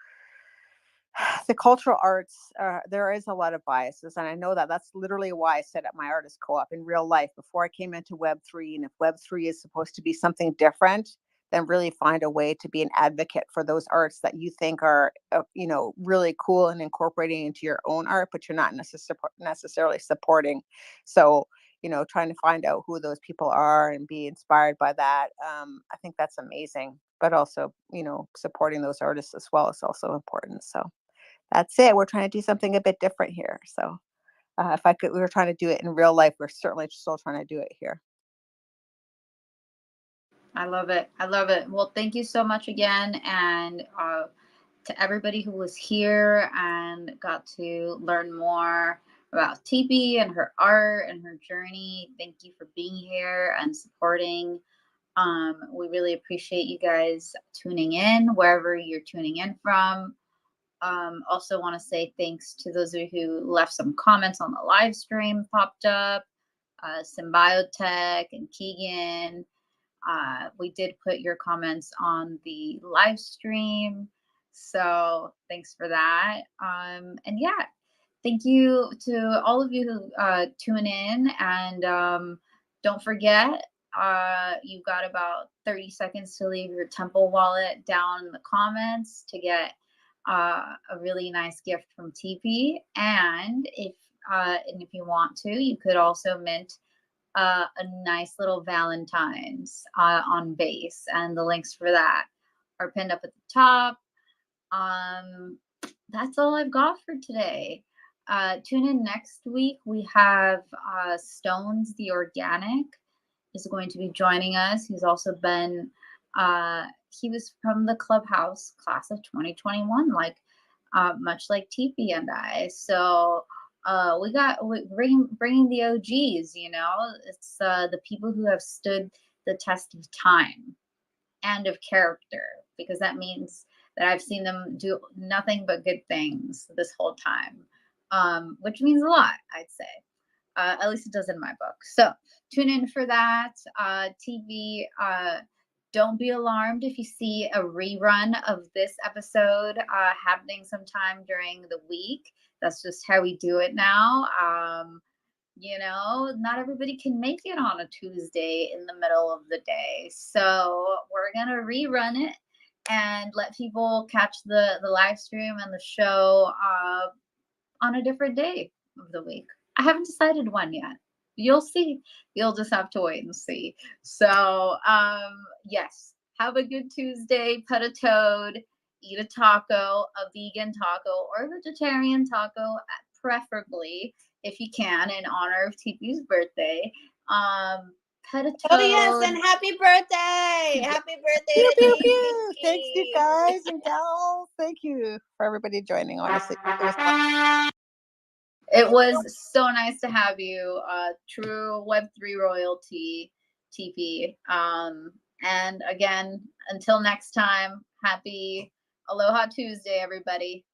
the cultural arts, there is a lot of biases, and I know that. That's literally why I set up my artist co-op in real life before I came into Web3. And if Web3 is supposed to be something different, then really find a way to be an advocate for those arts that you think are, really cool, and incorporating into your own art, but you're not necessarily supporting. So, trying to find out who those people are and be inspired by that. I think that's amazing. But also, supporting those artists as well is also important. So that's it. We're trying to do something a bit different here. So if we were trying to do it in real life, we're certainly still trying to do it here. I love it. I love it. Well, thank you so much again. And to everybody who was here and got to learn more about TB and her art and her journey, thank you for being here and supporting. We really appreciate you guys tuning in wherever you're tuning in from. Also want to say thanks to those of you who left some comments on the live stream, popped up, Symbiotech and Keegan. We did put your comments on the live stream, so thanks for that. And yeah, thank you to all of you who tune in, and don't forget, you've got about 30 seconds to leave your Temple wallet down in the comments to get a really nice gift from TP. And if you want to, you could also mint a nice little Valentine's on base, and the links for that are pinned up at the top. That's all I've got for today. Tune in next week. We have Stones the Organic is going to be joining us. He's also been he was from the Clubhouse class of 2021, like much like TP and I. So we bringing the OGs. You know, it's the people who have stood the test of time and of character, because that means that I've seen them do nothing but good things this whole time, which means a lot, I'd say. At least it does in my book. So tune in for that. TV, don't be alarmed if you see a rerun of this episode happening sometime during the week. That's just how we do it now. You know, not everybody can make it on a Tuesday in the middle of the day. So we're going to rerun it and let people catch the live stream and the show on a different day of the week. I haven't decided when yet. You'll see. You'll just have to wait and see. So, yes, have a good Tuesday. Pet a toad, eat a taco, a vegan taco, or a vegetarian taco, preferably, if you can, in honor of TP's birthday. Pet a toad. Oh yes, and happy birthday! Happy birthday to Pew, TP! pew. Thank you guys and gals. Thank you for everybody joining. Honestly, it was fun. It was so nice to have you, true Web3 royalty, TP. And again, until next time, happy Aloha Tuesday, everybody.